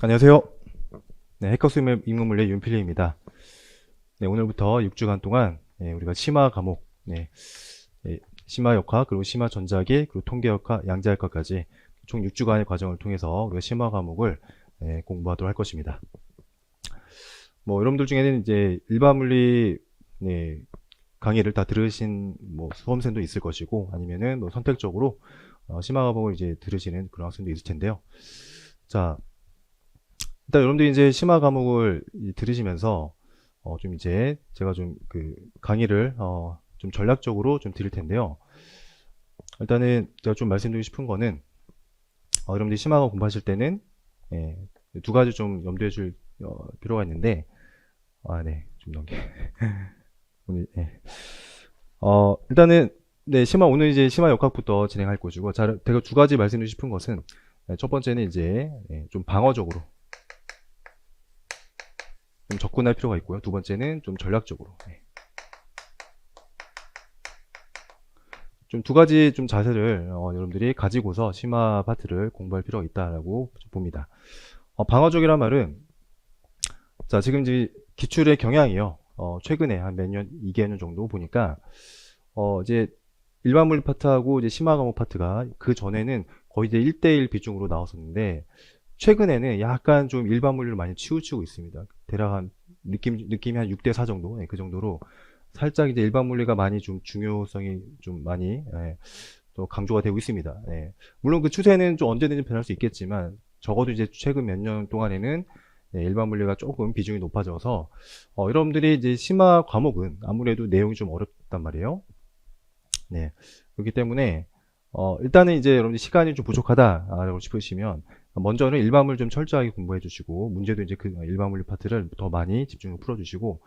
안녕하세요. 네, 해커 수입 인문물리 윤필리입니다. 네, 오늘부터 6주간 동안 우리가 심화 과목, 심화 역학, 그리고 심화 전자기, 그리고 통계 역학, 양자 역학까지 총 6주간의 과정을 통해서 우리가 심화 과목을 공부하도록 할 것입니다. 뭐 여러분들 중에는 이제 일반 물리 강의를 다 들으신 수험생도 있을 것이고, 아니면은 뭐 선택적으로 심화 과목을 이제 들으시는 그런 학생도 있을 텐데요. 자, 일단 여러분들이 이제 심화 과목을 들으시면서 좀 이제 제가 좀 그 강의를 좀 전략적으로 좀 드릴 텐데요. 일단은 제가 좀 말씀드리고 싶은 거는 여러분들이 심화 과목 공부하실 때는 두 가지 좀 염두에 줄 필요가 있는데, 좀 넘게 오늘 일단은 오늘 이제 심화 역학부터 진행할 것이고, 제가 두 가지 말씀드리고 싶은 것은, 첫 번째는 이제 좀 방어적으로 좀 접근할 필요가 있고요. 두 번째는 좀 전략적으로 좀 두 가지 좀 자세를 여러분들이 가지고서 심화 파트를 공부할 필요가 있다라고 봅니다. 방어적이란 말은, 자, 지금 이제 기출의 경향이요. 최근에 한 몇 년, 2개년 정도 보니까 이제 일반 물리 파트하고 이제 심화 과목 파트가 그 전에는 거의 이제 1대1 비중으로 나왔었는데, 최근에는 약간 좀 일반 물리를 많이 치우치고 있습니다. 대략 한 느낌이 한 6대4 정도, 그 정도로 살짝 이제 일반 물리가 많이 좀 중요성이 좀 많이 또 강조가 되고 있습니다. 물론 그 추세는 좀 언제든지 변할 수 있겠지만, 적어도 이제 최근 몇 년 동안에는 일반 물리가 조금 비중이 높아져서 여러분들이 이제 심화 과목은 아무래도 내용이 좀 어렵단 말이에요. 그렇기 때문에 일단은 이제 여러분들 시간이 좀 부족하다라고 싶으시면 먼저는 일반물 좀 철저하게 공부해 주시고, 문제도 이제 그 일반물리 파트를 더 많이 집중을 풀어 주시고,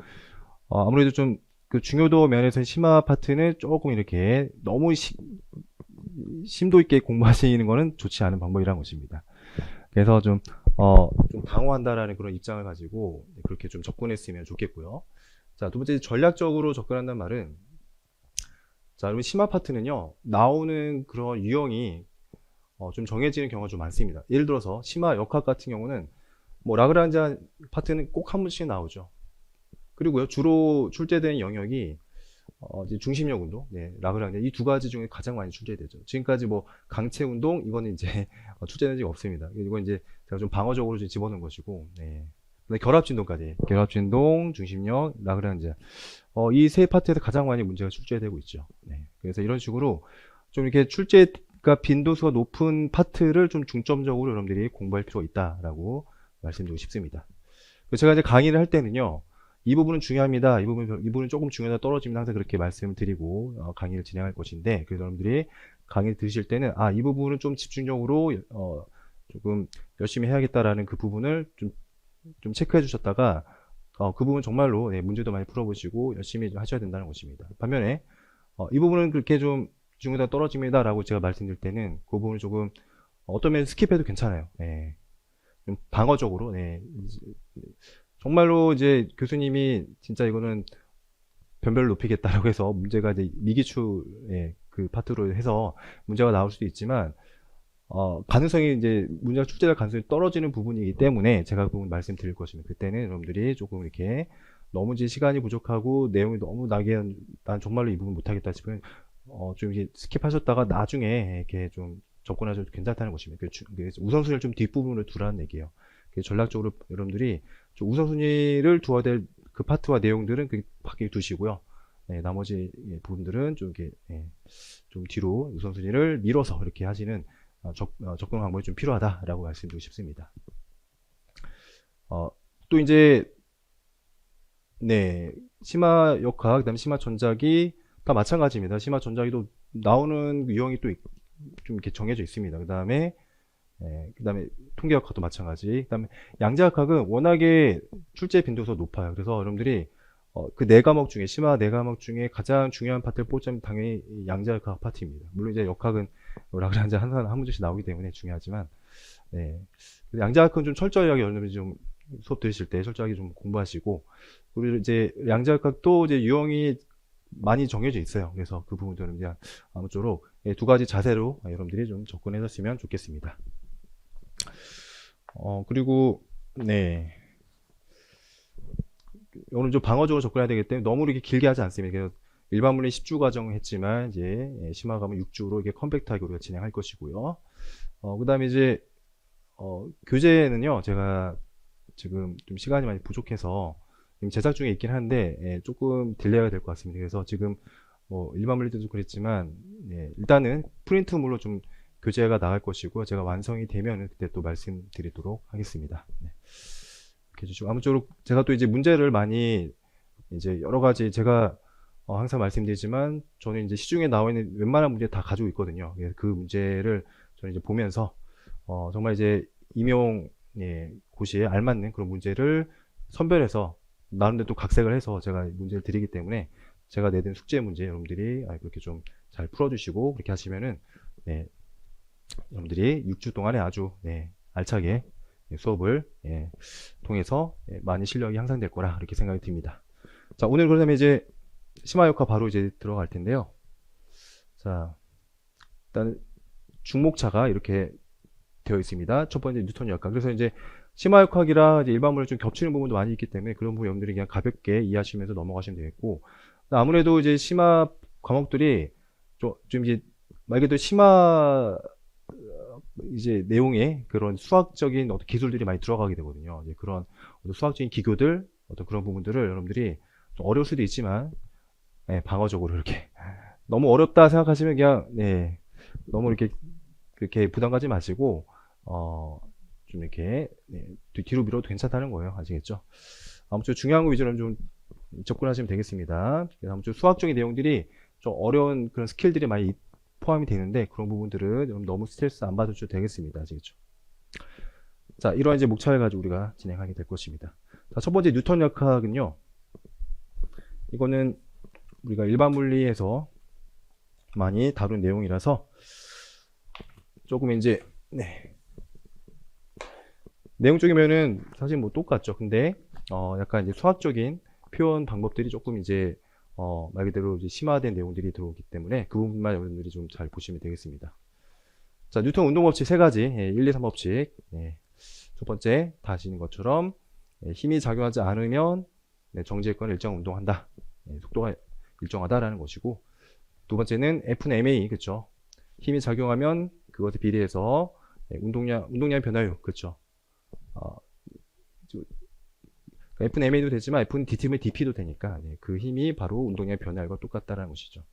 아무래도 좀 그 중요도 면에서 심화 파트는 조금 이렇게 너무 심도 있게 공부하시는 거는 좋지 않은 방법이라는 것입니다. 그래서 좀 방어한다라는 그런 입장을 가지고 그렇게 좀 접근했으면 좋겠고요. 자, 두 번째, 전략적으로 접근한다는 말은, 자, 그러면 심화 파트는요, 나오는 그런 유형이 좀 정해지는 경우가 좀 많습니다. 예를 들어서 심화 역학 같은 경우는 뭐 라그랑지 파트는 꼭 한 번씩 나오죠. 그리고요, 주로 출제되는 영역이 이제 중심력 운동, 라그랑지, 이 두 가지 중에 가장 많이 출제되죠. 지금까지 뭐 강체 운동, 이거는 이제 출제된 적이 없습니다. 이건 이제 제가 좀 방어적으로 좀 집어넣은 것이고, 결합진동까지, 결합진동, 중심력, 라그랑지, 이 세 파트에서 가장 많이 문제가 출제되고 있죠. 그래서 이런 식으로 좀 이렇게 출제가 빈도수가 높은 파트를 좀 중점적으로 여러분들이 공부할 필요가 있다라고 말씀드리고 싶습니다. 제가 이제 강의를 할 때는요, 이 부분은 중요합니다, 이 부분은 조금 중요하다 떨어지면 항상 그렇게 말씀을 드리고 강의를 진행할 것인데, 그래서 여러분들이 강의를 들으실 때는 이 부분은 좀 집중적으로 조금 열심히 해야겠다라는 그 부분을 좀 체크해 주셨다가 그 부분 정말로 문제도 많이 풀어보시고 열심히 좀 하셔야 된다는 것입니다. 반면에 이 부분은 그렇게 좀 중요하다 떨어집니다 라고 제가 말씀드릴 때는 그 부분을 조금 어떤 면에서 스킵해도 괜찮아요. 좀 방어적으로, 정말로 이제 교수님이 진짜 이거는 변별을 높이겠다라고 해서 문제가 이제 미기출의 그 파트로 해서 문제가 나올 수도 있지만, 가능성이 이제 문제가 출제될 가능성이 떨어지는 부분이기 때문에 제가 그 부분 말씀드릴 것입니다. 그때는 여러분들이 조금 이렇게 너무 이제 시간이 부족하고 내용이 너무 난 정말로 이 부분 못하겠다 싶으면 좀 이렇게 스킵하셨다가 나중에 이렇게 좀 접근하셔도 괜찮다는 것입니다. 우선순위를 좀 뒷부분으로 두라는 얘기예요. 전략적으로 여러분들이 좀 우선순위를 두어야 될 그 파트와 내용들은 그 밖에 두시고요. 나머지 부분들은 좀 이렇게 좀 뒤로 우선순위를 밀어서 이렇게 하시는 접근 방법이 좀 필요하다라고 말씀드리고 싶습니다. 또 이제 심화 역학, 그다음에 심화 전자기 다 마찬가지입니다. 심화 전자기도 나오는 유형이 또 좀 이렇게 정해져 있습니다. 그다음에 통계 역학도 마찬가지. 그다음에 양자 역학은 워낙에 출제 빈도수가 높아요. 그래서 여러분들이 그 네 과목 중에, 심화 네 과목 중에 가장 중요한 파트를 뽑자면 당연히 양자 역학 파트입니다. 물론 이제 역학은 라그랑지 한 문제씩 나오기 때문에 중요하지만, 양자 역학은 좀 철저하게 여러분들이 좀 수업 들으실 때 철저하게 좀 공부하시고, 그리고 이제 양자 역학도 이제 유형이 많이 정해져 있어요. 그래서 그 부분들은 그냥 아무쪼록 두 가지 자세로 여러분들이 좀 접근하셨으면 좋겠습니다. 그리고 네. 오늘 좀 방어적으로 접근해야 되기 때문에 너무 이렇게 길게 하지 않습니다. 그래서 일반 물리 10주 과정 했지만 이제 심화 과목 6주로 이게 컴팩트하게 우리가 진행할 것이고요. 그다음에 이제 교재는요. 제가 지금 좀 시간이 많이 부족해서 지금 제작 중에 있긴 한데 조금 딜레이가 될 것 같습니다. 그래서 지금 뭐 일반 물리 때도 그랬지만 일단은 프린트물로 좀 교재가 나갈 것이고 제가 완성이 되면 그때 또 말씀드리도록 하겠습니다. 네. 이렇게 해주시고 아무쪼록 제가 또 이제 문제를 많이 이제 여러 가지 제가 항상 말씀드리지만 저는 이제 시중에 나와 있는 웬만한 문제 다 가지고 있거든요. 그 문제를 저는 이제 보면서 정말 이제 임용 고시에 알맞는 그런 문제를 선별해서 나름대로 또 각색을 해서 제가 문제를 드리기 때문에 제가 내든 숙제 문제 여러분들이 그렇게 좀 잘 풀어주시고 그렇게 하시면은 여러분들이 6주 동안에 아주 알차게 수업을 통해서 많이 실력이 향상될 거라 그렇게 생각이 듭니다. 자, 오늘 그러면 이제 심화역학 바로 이제 들어갈 텐데요. 자, 일단 중목차가 이렇게 되어 있습니다. 첫 번째 뉴턴 역학. 그래서 이제 심화역학이라 이제 일반물에 좀 겹치는 부분도 많이 있기 때문에 그런 부분 여러분들이 그냥 가볍게 이해하시면서 넘어가시면 되겠고, 아무래도 이제 심화 과목들이 좀 이제 말 그대로 심화 이제 내용에 그런 수학적인 어떤 기술들이 많이 들어가게 되거든요. 이제 그런 수학적인 기교들 어떤 그런 부분들을 여러분들이 좀 어려울 수도 있지만 방어적으로 이렇게 너무 어렵다 생각하시면 그냥 너무 이렇게 부담 가지 마시고 좀 이렇게 뒤로 밀어도 괜찮다는 거예요. 아시겠죠? 아무튼 중요한 거 위주로 좀 접근하시면 되겠습니다. 그래서 아무튼 수학적인 내용들이 좀 어려운 그런 스킬들이 많이 포함이 되는데 그런 부분들은 너무 스트레스 안 받으셔도 되겠습니다. 아시겠죠? 자, 이러한 이제 목차를 가지고 우리가 진행하게 될 것입니다. 자, 첫 번째 뉴턴 역학은요. 이거는 우리가 일반 물리에서 많이 다룬 내용이라서 조금 이제 내용 쪽이면은 사실 뭐 똑같죠. 근데 약간 이제 수학적인 표현 방법들이 조금 이제 말 그대로 이제 심화된 내용들이 들어오기 때문에 그 부분만 여러분들이 좀 잘 보시면 되겠습니다. 자, 뉴턴 운동 법칙 세 가지, 1, 2, 3 법칙. 첫 번째, 다 아시는 것처럼 힘이 작용하지 않으면 정지했거나 일정 운동한다. 속도가 일정하다라는 것이고, 두 번째는 F는 MA, 그렇죠? 힘이 작용하면 그것에 비례해서 운동량 변화율, 그렇죠? F는 MA도 되지만 F는 DT면 DP도 되니까 그 힘이 바로 운동량 변화율과 똑같다는 것이죠.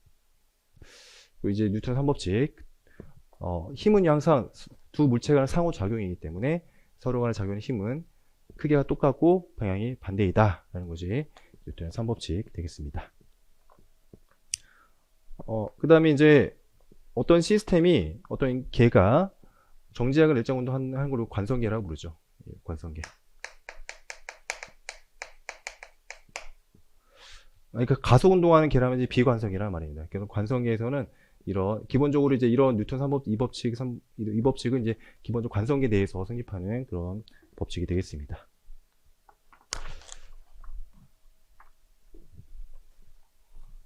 그리고 이제 뉴턴 3법칙, 힘은 항상 두 물체 간의 상호작용이기 때문에 서로 간의 작용의 힘은 크기가 똑같고 방향이 반대이다 라는 것이 뉴턴 3법칙 되겠습니다. 그 다음에 이제 어떤 시스템이 어떤 개가 정지약을 일정 운동하는 걸 관성계라고 부르죠. 관성계. 그러니까 가속 운동하는 개라면 이제 비관성이라는 말입니다. 그래서 관성계에서는 기본적으로 이제 이런 뉴턴 3법, 이 법칙은 이제 기본적으로 관성계 내에서 성립하는 그런 법칙이 되겠습니다.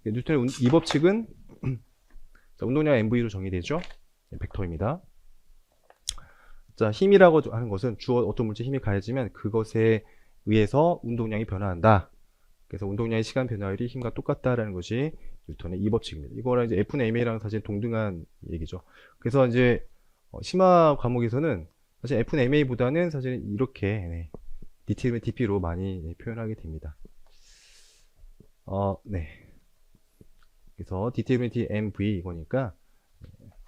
뉴턴의 이 법칙은 운동량 MV로 정의되죠. 벡터입니다. 자, 힘이라고 하는 것은 어떤 물질에 힘이 가해지면 그것에 의해서 운동량이 변화한다. 그래서 운동량의 시간 변화율이 힘과 똑같다라는 것이 뉴턴의 이 법칙입니다. 이거랑 이제 F는 MA랑 사실 동등한 얘기죠. 그래서 이제 심화 과목에서는 사실 F는 MA보다는 사실 이렇게 DT면 DP로 많이 표현하게 됩니다. 그래서 DT면 DMV 이거니까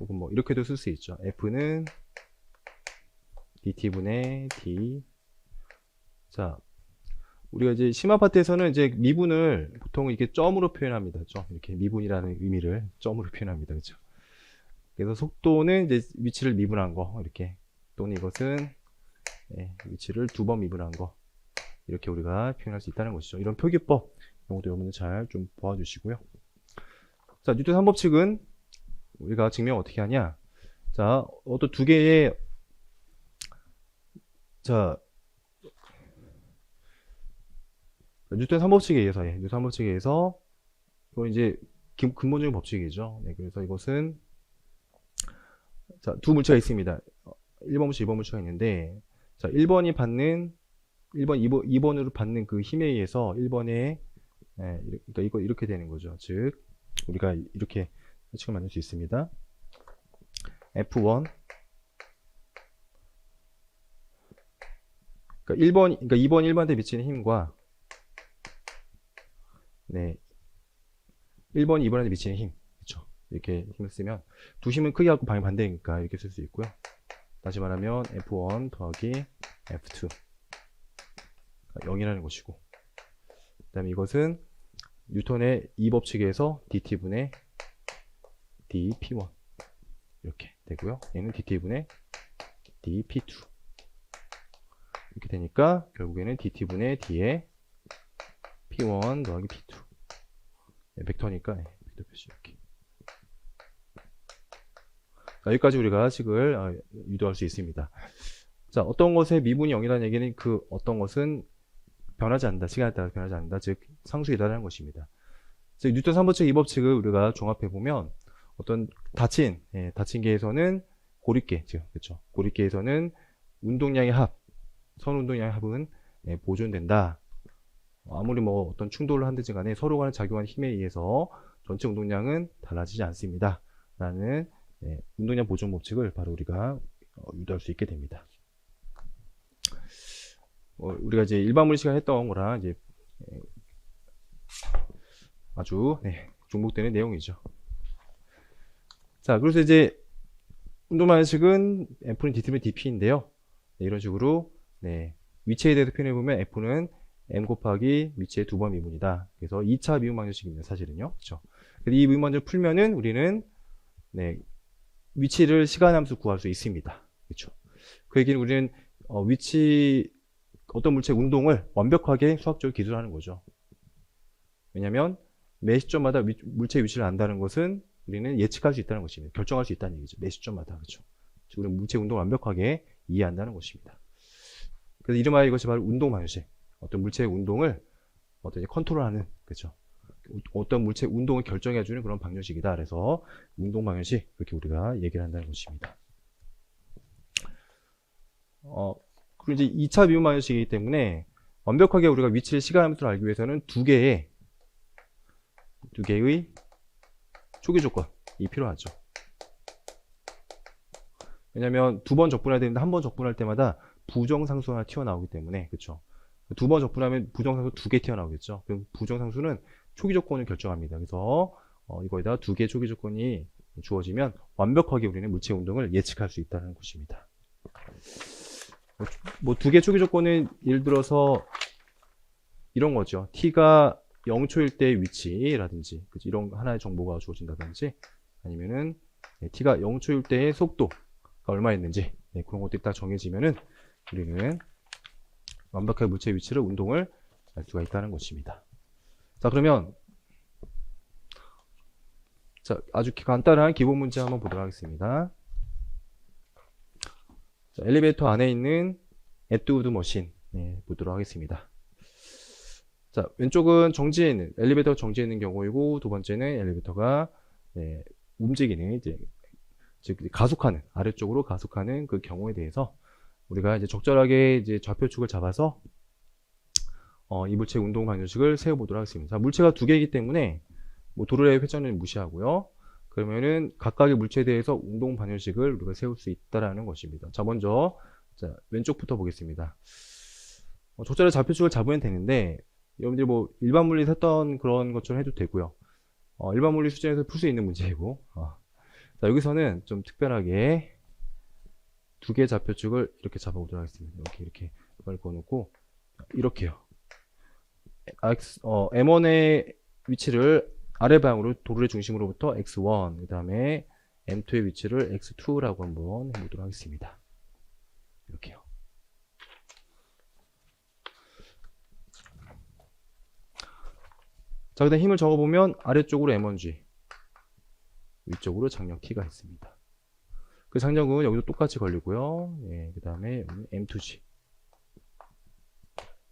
혹은 뭐 이렇게도 쓸 수 있죠. F는 DT분의 D. 자, 우리가 이제 심화 파트에서는 이제 미분을 보통 이렇게 점으로 표현합니다. 이렇게 미분이라는 의미를 점으로 표현합니다. 그렇죠? 그래서 속도는 이제 위치를 미분한 거 이렇게, 또는 이것은 위치를 2번 미분한 거, 이렇게 우리가 표현할 수 있다는 것이죠. 이런 표기법 이것도 여러분들 잘 좀 보아주시고요. 자, 뉴턴 3법칙은 우리가 증명 어떻게 하냐? 자, 어떤 두 개의 뉴턴 3법칙에 의해서, 뉴턴 3법칙에 의해서, 이건 이제 근본적인 법칙이죠. 그래서 이것은, 자, 두 물체가 있습니다. 1번 물체, 2번 물체가 있는데, 자, 1번이 받는 1번, 2번으로 받는 그 힘에 의해서 1번에, 그러니까 이거 이렇게 되는 거죠. 즉, 우리가 이렇게 수식을 만들 수 있습니다. F1. 그러니까 2번, 1번한테 미치는 힘과, 네, 1번, 2번한테 미치는 힘. 그렇죠. 이렇게 힘을 쓰면, 두 힘은 크게 갖고 방향 반대니까 이렇게 쓸 수 있고요. 다시 말하면 F1 더하기 F2. 0이라는 것이고. 그 다음에 이것은 뉴턴의 이 법칙에서 dt분의 dp1. 이렇게 되고요. 얘는 dt분의 dp2. 이렇게 되니까 결국에는 dt분의 d의 p1 더하기 p2. 네, 벡터니까 벡터 표시 이렇게. 자, 여기까지 우리가 식을 유도할 수 있습니다. 자, 어떤 것의 미분이 0이라는 얘기는 그 어떤 것은 변하지 않는다. 시간에 따라 변하지 않는다. 즉 상수이다라는 것입니다. 즉 뉴턴 3법칙 2법칙을 우리가 종합해 보면 어떤 닫힌 계에서는 고립계, 그렇죠. 고립계에서는 운동량의 합, 선 운동량의 합은 보존된다. 아무리 뭐 어떤 충돌을 한든지 간에 서로 간에 작용하는 힘에 의해서 전체 운동량은 달라지지 않습니다. 라는 운동량 보존 법칙을 바로 우리가 유도할 수 있게 됩니다. 우리가 이제 일반물리 시간에 했던 거랑 이제 아주 중복되는 내용이죠. 자, 그래서 이제 운동방식은 F는 dt분의 dp인데요. 이런 식으로 위치에 대해서 표현해 보면 F는 m 곱하기 위치의 2번 미분이다. 그래서 2차 미분 방정식입니다. 사실은요. 그렇죠. 이 미분 방정식을 풀면은 우리는 위치를 시간 함수 구할 수 있습니다. 그렇죠. 그 얘기는 우리는 어떤 물체의 운동을 완벽하게 수학적으로 기술하는 거죠. 왜냐하면 매 시점마다 물체의 위치를 안다는 것은 우리는 예측할 수 있다는 것입니다. 결정할 수 있다는 얘기죠. 매 시점마다. 그렇죠. 우리는 물체의 운동을 완벽하게 이해한다는 것입니다. 그래서 이름하여 이것이 바로 운동 방정식. 어떤 물체의 운동을 컨트롤하는, 그렇죠. 어떤 물체의 운동을 결정해주는 그런 방정식이다. 그래서 운동 방정식, 그렇게 우리가 얘기를 한다는 것입니다. 그리고 이제 2차 미분 방정식이기 때문에 완벽하게 우리가 위치를 시간 함수를 알기 위해서는 두 개의 초기 조건이 필요하죠. 왜냐하면 두 번 적분해야 되는데 한 번 적분할 때마다 부정상수 하나 튀어나오기 때문에, 그렇죠. 두 번 적분하면 부정상수 2개 튀어나오겠죠. 그럼 부정상수는 초기 조건을 결정합니다. 그래서 이거에다 두 개의 초기 조건이 주어지면 완벽하게 우리는 물체 운동을 예측할 수 있다는 것입니다. 뭐 두 개 초기 조건은 예를 들어서 이런 거죠. t가 0초일 때의 위치라든지, 그치? 이런 하나의 정보가 주어진다든지, 아니면은 t가 0초일 때의 속도가 얼마였는지, 그런 것들이 딱 정해지면은 우리는 완벽하게 물체의 위치를 운동을 알 수가 있다는 것입니다. 자, 그러면 아주 간단한 기본 문제 한번 보도록 하겠습니다. 자, 엘리베이터 안에 있는 에뚜드 머신 보도록 하겠습니다. 자, 왼쪽은 정지해 있는 엘리베이터가 정지해 있는 경우이고, 두 번째는 엘리베이터가 움직이는 즉 가속하는, 아래쪽으로 가속하는 그 경우에 대해서 우리가 이제 적절하게 이제 좌표축을 잡아서 이 물체 운동 방정식을 세워보도록 하겠습니다. 자, 물체가 두 개이기 때문에 뭐 도르래의 회전은 무시하고요. 그러면은 각각의 물체에 대해서 운동 방정식을 우리가 세울 수 있다라는 것입니다. 자, 먼저 왼쪽부터 보겠습니다. 적절한 좌표축을 잡으면 되는데, 여러분들이 뭐 일반 물리에서 했던 그런 것처럼 해도 되고요. 일반 물리 수준에서 풀 수 있는 문제이고, 자, 여기서는 좀 특별하게 두 개의 좌표축을 이렇게 잡아보도록 하겠습니다. 이렇게 걸어놓고 이렇게요. M1의 위치를 아래 방향으로 도르의 중심으로부터 X1, 그 다음에 M2의 위치를 X2라고 한번 해보도록 하겠습니다. 이렇게요. 자, 그 다음 힘을 적어보면 아래쪽으로 M1G, 위쪽으로 장력 T가 있습니다. 그 장력은 여기도 똑같이 걸리고요. 그 다음에 M2G.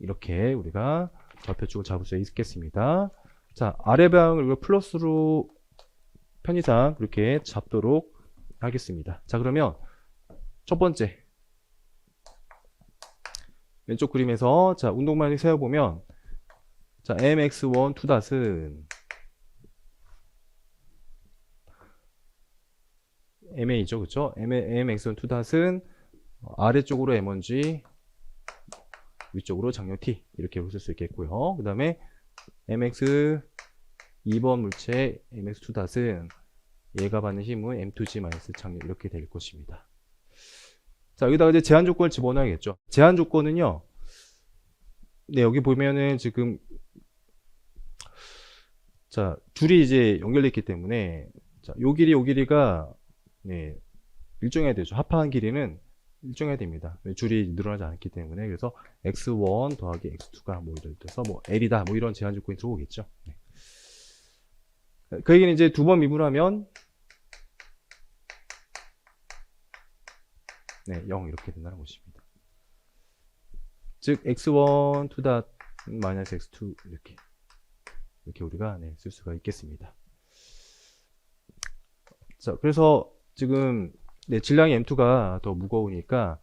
이렇게 우리가 좌표축을 잡을 수 있겠습니다. 자, 아래 방향을 우리가 플러스로 편의상 그렇게 잡도록 하겠습니다. 자, 그러면 첫 번째 왼쪽 그림에서 자, 운동만을 세워보면 자, mx1 2닷은 ma죠, 그쵸? mx1 2닷은 아래쪽으로 m1g, 위쪽으로 장력 t 이렇게 쓸 수 있겠고요. 그 다음에 mx 2번 물체 mx 2닷은 얘가 받는 힘은 m2g 마이너스 장력 이렇게 될 것입니다. 자, 여기다가 이제 제한 조건을 집어넣어야겠죠. 제한 조건은요. 네, 여기 보면은 지금 자, 줄이 이제 연결되어 있기 때문에 자, 요 길이가 네, 일정해야 되죠. 합한 길이는 일정해야 됩니다. 줄이 늘어나지 않기 때문에. 그래서 x1 더하기 x2가 뭐 예를 들어서 뭐 l이다 뭐 이런 제한 조건이 들어오겠죠. 네. 그 얘기는 이제 두 번 미분하면 네, 0 이렇게 된다는 것입니다. 즉 x1 2 닷 마이너스 x2 이렇게 우리가 네, 쓸 수가 있겠습니다. 자, 그래서 지금 네, 질량이 m2가 더 무거우니까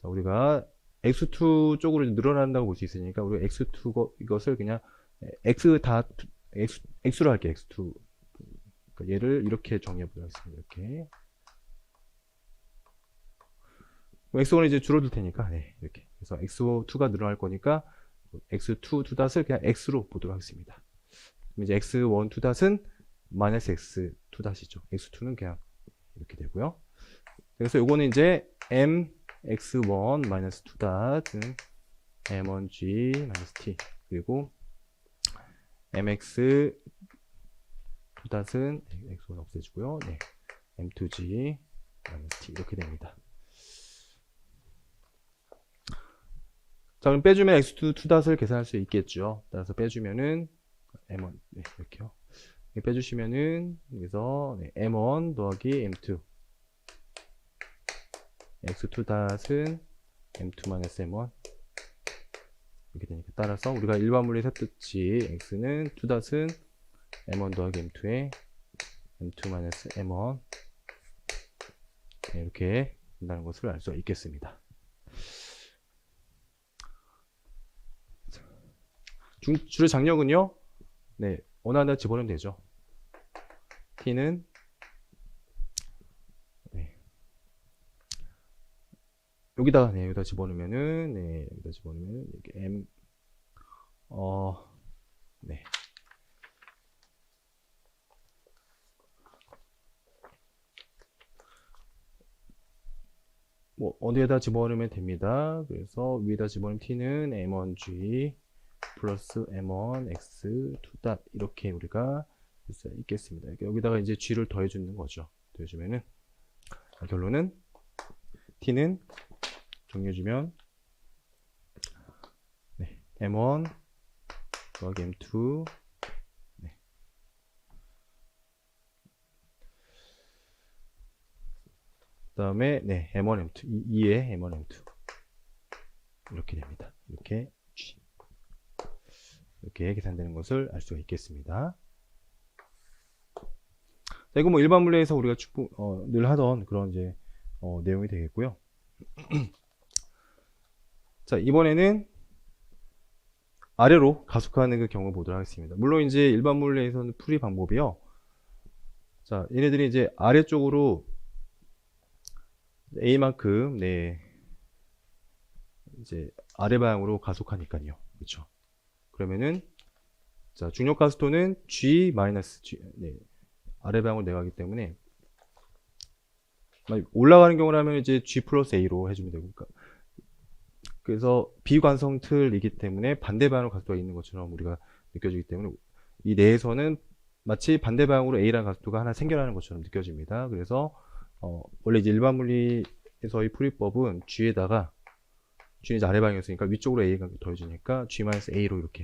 자, 우리가 x2 쪽으로 늘어난다고 볼 수 있으니까 우리가 x2 이것을 그냥 x로 할게요. x2 그러니까 얘를 이렇게 정리해 보도록 하겠습니다. 이렇게 x1은 이제 줄어들 테니까 네, 이렇게 그래서 x2가 늘어날 거니까 x2 2닷을 그냥 x로 보도록 하겠습니다. 그럼 이제 x1 2닷은 마이너스 x 2닷이죠. x2는 그냥 이렇게 되고요. 그래서 요거는 이제 mx1 마이너스 2닷은 m1g 마이너스 t 그리고 mx 2닷은 x1 없애주고요. 네, m2g 마이너스 t 이렇게 됩니다. 자, 그럼 빼주면 x2 2닷을 계산할 수 있겠죠. 따라서 빼주면은 m1 네, 이렇게요. 빼주시면은 여기서 네, m1 더하기 m2 x2 닷은 m2 마이너스 m1 이렇게 되니까 따라서 우리가 일반 물리 샀듯이 x는 2닷은 m1 더하기 m2에 m2 마이너스 m1 네, 이렇게 된다는 것을 알 수 있겠습니다. 줄의 장력은요, 네, 어느 하나 집어넣으면 되죠. t는 네, 여기다 집어넣으면은 네, 여기다 집어넣으면 이렇게 m 네. 뭐 어디에다 집어넣으면 됩니다. 그래서 위에다 집어넣으면 t는 m1g 플러스 m1x 2닷 이렇게 우리가 쓸 수 있겠습니다. 여기다가 이제 g를 더해주는 거죠. 더해주면은 결론은 t는 정리해주면 네, m1 더하기 m2 네. 그 다음에 네, m1 m2 2의 m1 m2 이렇게 됩니다. 이렇게 계산되는 것을 알 수가 있겠습니다. 자, 이거 뭐 일반 물리에서 우리가 늘 하던 그런 이제 내용이 되겠고요. 자, 이번에는 아래로 가속하는 그 경우 보도록 하겠습니다. 물론 이제 일반 물리에서는 풀이 방법이요. 자, 얘네들이 이제 아래쪽으로 A만큼 네 이제 아래 방향으로 가속하니까요. 그렇죠? 그러면은 자, 중력 가속도는 G 마이너스 G 네. 아래 방향으로 내려가기 때문에 올라가는 경우라면 이제 G 플러스 A로 해주면 되고 그래서 비관성 틀이기 때문에 반대 방향으로 가속도가 있는 것처럼 우리가 느껴지기 때문에 이 내에서는 마치 반대 방향으로 A라는 가속도가 하나 생겨나는 것처럼 느껴집니다. 그래서 원래 이제 일반 물리에서의 풀이법은 G에다가 G는 이제 아래 방향이었으니까 위쪽으로 A가 더해지니까 G-A로 이렇게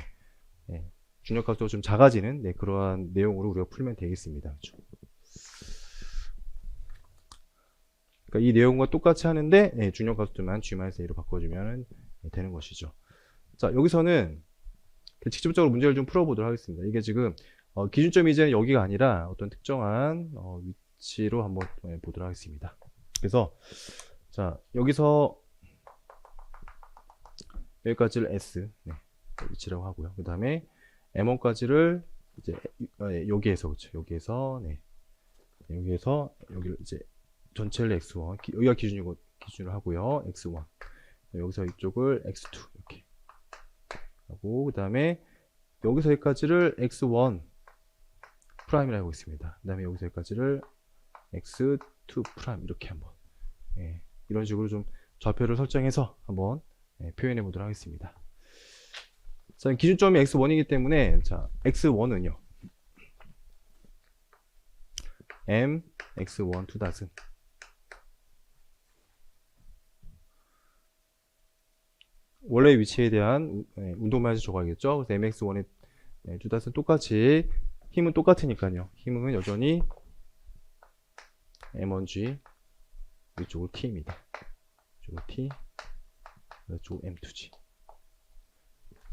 네, 중력 가속도가 좀 작아지는 네, 그러한 내용으로 우리가 풀면 되겠습니다. 그렇죠? 그러니까 이 내용과 똑같이 하는데 네, 중력 가속도만 G-A로 바꿔주면 되는 것이죠. 자, 여기서는 직접적으로 문제를 좀 풀어보도록 하겠습니다. 이게 지금 기준점이 이제 여기가 아니라 어떤 특정한 위치로 한번 보도록 하겠습니다. 그래서 자, 여기서 여기까지를 S, 네, 위치라고 하고요. 그 다음에 M1까지를 이제 여기에서, 그렇죠. 여기에서, 네, 여기에서 여기를 이제 전체를 X1, 여기가 기준으로 하고요. X1. 여기서 이쪽을 X2 이렇게 하고, 그 다음에 여기서 여기까지를 X1 프라임이라고 하고 있습니다. 그 다음에 여기서 여기까지를 X2 프라임 이렇게 한번, 예, 이런 식으로 좀 좌표를 설정해서 한번, 예, 표현해 보도록 하겠습니다. 자, 기준점이 X1이기 때문에, 자, X1은요, M, X1, 2닷은 원래 위치에 대한 운동만해서 적어야겠죠. 그래서 MX1의 2닷은 똑같이, 힘은 똑같으니까요. 힘은 여전히 M1G, 이쪽은 T입니다. 이쪽은 T, 이쪽은 M2G.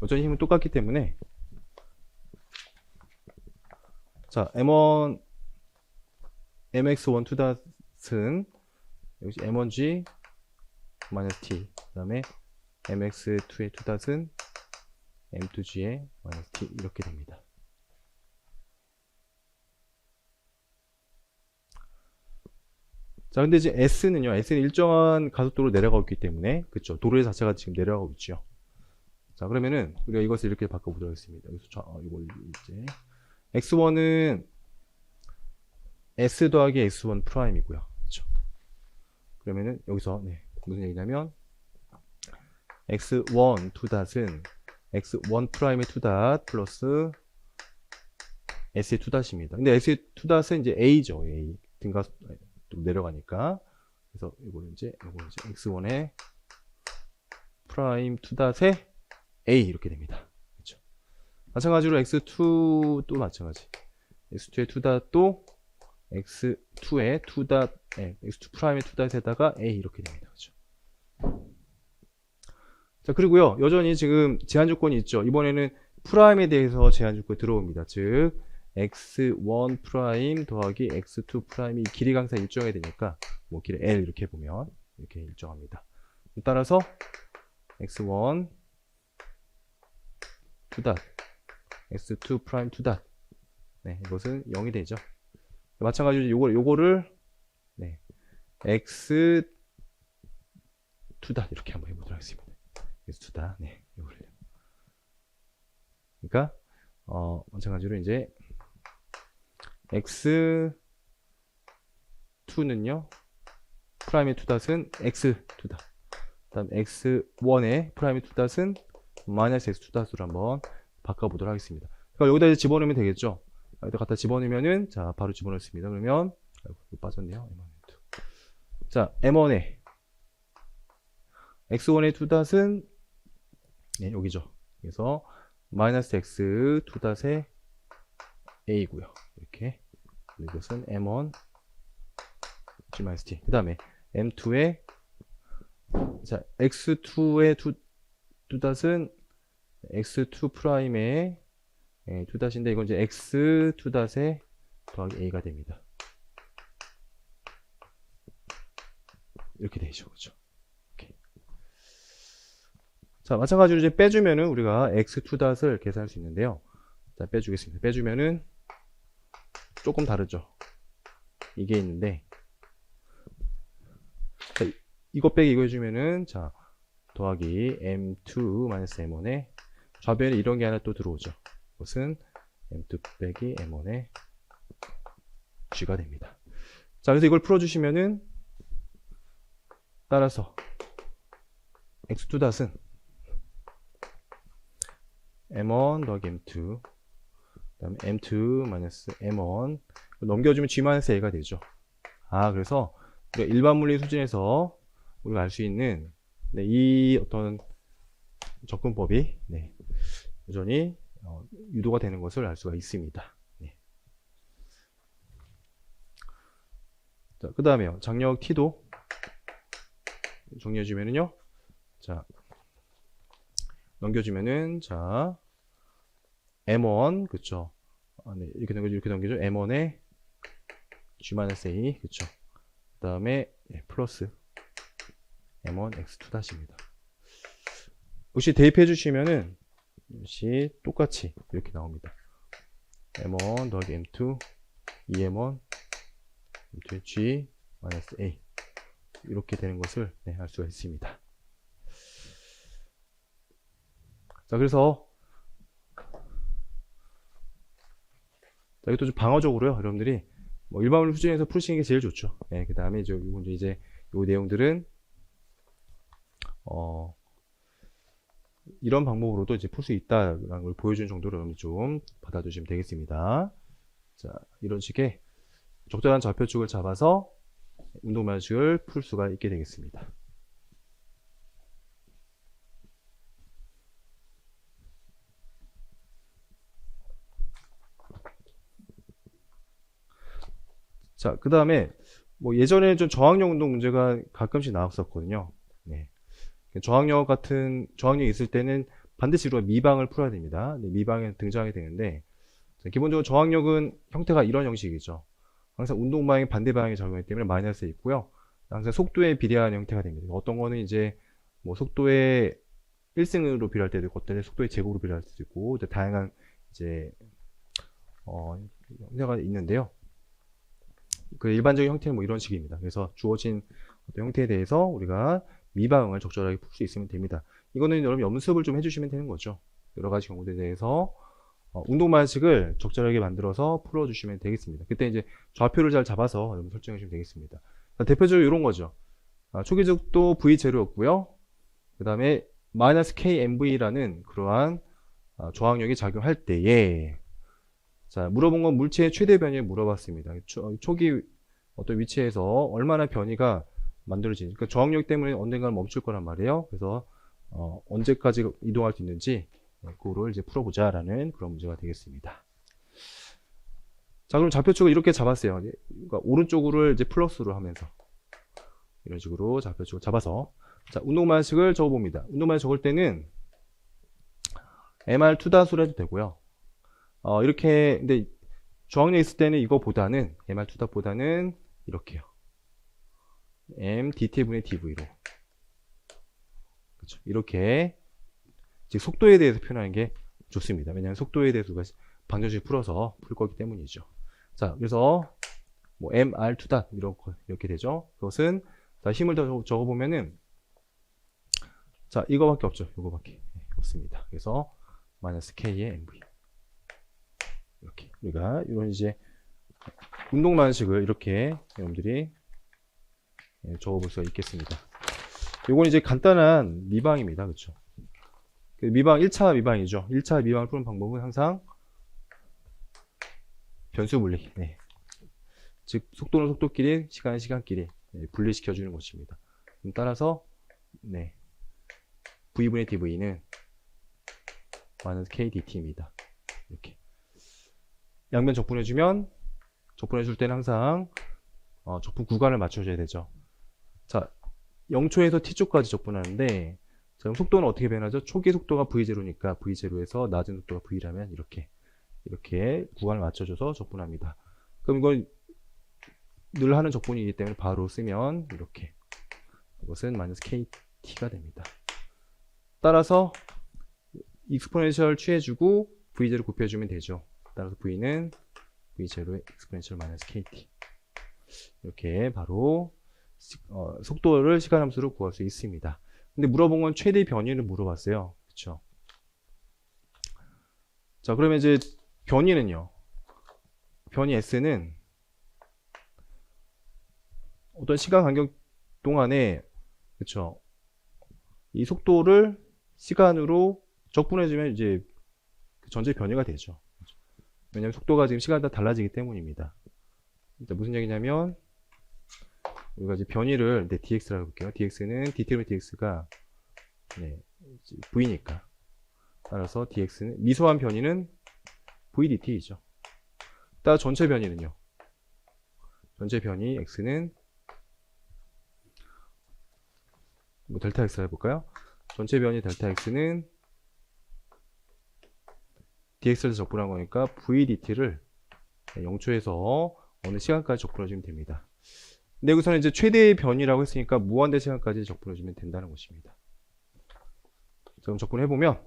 여전히 힘은 똑같기 때문에, 자, M1, MX1 2닷은 여기 M1G 마이너스 T, 그 다음에 MX2의 2닷은 M2G의 마이너스 T 이렇게 됩니다. 자, 근데 이제 S는요, S는 일정한 가속도로 내려가고 있기 때문에, 그쵸, 도로 자체가 지금 내려가고 있죠. 자, 그러면은 우리가 이것을 이렇게 바꿔보도록 하겠습니다. 여기서 이걸 이제 X1은 S 더하기 X1 프라임이고요. 그쵸. 그러면은 여기서, 네, 무슨 얘기냐면 X1 2닷은 X1 프라임의 2닷 플러스 S의 2닷입니다. 근데 S의 2닷은 이제 A죠. A. 등가 좀 내려가니까. 그래서 이거는 이제 X1의 프라임 2닷의 A 이렇게 됩니다. 그렇죠. 마찬가지로 X2도 마찬가지. X2의 2닷도 X2의 2닷, X2 프라임의 2닷에다가 A 이렇게 됩니다. 그렇죠. 자, 그리고요, 여전히 지금 제한 조건이 있죠. 이번에는 프라임에 대해서 제한 조건이 들어옵니다. 즉, X1 프라임 더하기 X2 프라임이 길이가 항상 일정해야 되니까, 뭐, 길이 L 이렇게 보면, 이렇게 일정합니다. 따라서, X1 2닷, X2 프라임 2닷. 네, 이것은 0이 되죠. 마찬가지로 요거를, 네, X 2닷 이렇게 한번 해보도록 하겠습니다. X 2닷, 네, 요거를. 그러니까, 마찬가지로 이제, X2는요, 프라임의 2닷은 X 2닷. 그 다음 X1의 프라임의 2닷은 마이너스 X 2닷으로 한번 바꿔보도록 하겠습니다. 그러니까 여기다 이제 집어넣으면 되겠죠. 여기다 갖다 집어넣으면은, 자, 바로 집어넣습니다. 그러면, 빠졌네요. 자, M1의 X1의 2닷은, 네, 여기죠. 그래서, 마이너스 X 2닷의 A고요. 이렇게. 이것은 M1 G-T. 그 다음에 M2의, 자, X2의 2닷은 X2 프라임의 2닷인데, 이건 이제 X 2닷의 더하기 A가 됩니다. 이렇게 되죠. 그렇죠? 오케이. 자, 마찬가지로 이제 빼주면은 우리가 X 2닷을 계산할 수 있는데요. 자, 빼주겠습니다. 빼주면은 조금 다르죠. 이게 있는데, 자, 이거 빼기 이거 해주면은, 자, 더하기 M2 마이너스 M1에 좌변에 이런 게 하나 또 들어오죠. 그것은 M2 빼기 M1의 G가 됩니다. 자, 그래서 이걸 풀어주시면은, 따라서 X2닷은 M1 더하기 M2, 그 다음에 M2 마이너스 M1, 넘겨주면 G 마이너스 A가 되죠. 아, 그래서 우리가 일반 물리 수준에서 우리가 알 수 있는, 네, 이 어떤 접근법이, 네, 여전히 유도가 되는 것을 알 수가 있습니다. 네. 자, 그 다음에요. 장력 T도 정리해주면은요. 자, 넘겨주면은, 자, M1, 그쵸. 네, 이렇게 넘겨줘. M1의 G-A, 그쵸. 그 다음에, 플러스 M1 X2 다시입니다. 역시 대입해 주시면은 역시 똑같이 이렇게 나옵니다. m1 더하기 m2 2m1 m2 g 마이너스 a 이렇게 되는 것을 알 수가 있습니다. 자, 그래서 자, 이것도 좀 방어적으로요. 여러분들이 뭐 일반물 수준에서 푸시는 게 제일 좋죠. 그 다음에 이제 요 내용들은 이런 방법으로도 이제 풀 수 있다라는 걸 보여주는 정도로 여러분들 좀 받아주시면 되겠습니다. 자, 이런 식의 적절한 좌표축을 잡아서 운동 방식을 풀 수가 있게 되겠습니다. 자, 그 다음에 뭐 예전에 좀 저항력 운동 문제가 가끔씩 나왔었거든요. 네. 저항력이 있을 때는 반드시 우리가 미방을 풀어야 됩니다. 네, 미방에 등장하게 되는데, 자, 기본적으로 저항력은 형태가 이런 형식이죠. 항상 운동 방향이 반대 방향에 작용하기 때문에 마이너스에 있고요. 항상 속도에 비례한 형태가 됩니다. 어떤 거는 이제 뭐 속도의 1승으로 비례할 때도 있고, 어떤 속도의 제곱으로 비례할 수도 있고, 다양한 이제 형태가 있는데요. 그 일반적인 형태는 뭐 이런 식입니다. 그래서 주어진 어떤 형태에 대해서 우리가 미방을 적절하게 풀 수 있으면 됩니다. 이거는 여러분 연습을 좀 해주시면 되는 거죠. 여러 가지 경우들에 대해서 운동 방식을 적절하게 만들어서 풀어주시면 되겠습니다. 그때 이제 좌표를 잘 잡아서 여러분 설정해 주시면 되겠습니다. 대표적으로 이런 거죠. 초기 속도 V0였고요. 그 다음에 마이너스 KMV라는 그러한 저항력이 작용할 때에 자, 물어본 건 물체의 최대 변이를 물어봤습니다. 초기 어떤 위치에서 얼마나 변이가 만들어지니, 그러니까 저항력 때문에 언젠가 멈출 거란 말이에요. 그래서 언제까지 이동할 수 있는지 그거를 이제 풀어보자라는 그런 문제가 되겠습니다. 자, 그럼 좌표축을 이렇게 잡았어요. 그러니까 오른쪽으로 이제 플러스로 하면서 이런 식으로 좌표축을 잡아서 자, 운동 방식을 적어봅니다. 운동 방식 적을 때는 MR2 다수로 해도 되고요. 이렇게 근데 저항력 있을 때는 이거보다는 MR2 보다는 이렇게요. M dt분의 dv로 그렇죠. 이렇게 즉 속도에 대해서 표현하는 게 좋습니다. 왜냐하면 속도에 대해서 우리가 방정식 풀어서 풀 거기 때문이죠. 자, 그래서 뭐 mr2 이렇게 되죠. 그것은 자, 힘을 더 적어보면은 자, 이거밖에 없죠. 이거밖에 없습니다. 그래서 마이너스 k의 mv 이렇게 우리가 이런 이제 운동 방식을 이렇게 여러분들이 적어볼 수가 있겠습니다. 이건 이제 간단한 미방입니다. 그렇죠? 미방 1차 미방이죠. 1차 미방을 푸는 방법은 항상 변수 분리. 네. 즉 속도는 속도끼리, 시간은 시간끼리 분리시켜 주는 것입니다. 따라서 네. V분의 dV는 마이너스 K dt입니다. 이렇게 양변 적분해주면 적분해줄 때는 항상 적분 구간을 맞춰줘야 되죠. 자, 0초에서 t초까지 적분하는데 자, 그럼 속도는 어떻게 변하죠? 초기 속도가 v0니까 v0에서 낮은 속도가 v라면 이렇게 구간을 맞춰줘서 적분합니다. 그럼 이건 늘 하는 적분이기 때문에 바로 쓰면 이렇게 이것은 마이너스 kt가 됩니다. 따라서 익스포넨셜 취해주고 v0 곱해주면 되죠. 따라서 v는 v0의 익스포넨셜 마이너스 kt 이렇게 바로 속도를 시간 함수로 구할 수 있습니다. 근데 물어본 건 최대 변이를 물어봤어요. 그쵸? 자, 그러면 이제 변이는요. 변이 s는 어떤 시간 간격 동안에 그쵸? 이 속도를 시간으로 적분해주면 이제 전체 변이가 되죠. 왜냐하면 속도가 지금 시간마다 달라지기 때문입니다. 무슨 얘기냐면 우리가 이제 변이를 dx라고 해볼게요. dx는 dt분의 dx가 v니까 따라서 dx는 미소한 변이는 vdt이죠. 따라 전체 변이는요. 전체 변이 x는 뭐 델타 x라 해볼까요? 전체 변이 델타 x는 dx를 적분한 거니까 vdt를 0초에서 어느 시간까지 적분해주면 됩니다. 근데 여기서는 이제 최대의 변이라고 했으니까 무한대 시간까지 적분해주면 된다는 것입니다. 그럼 적분해보면,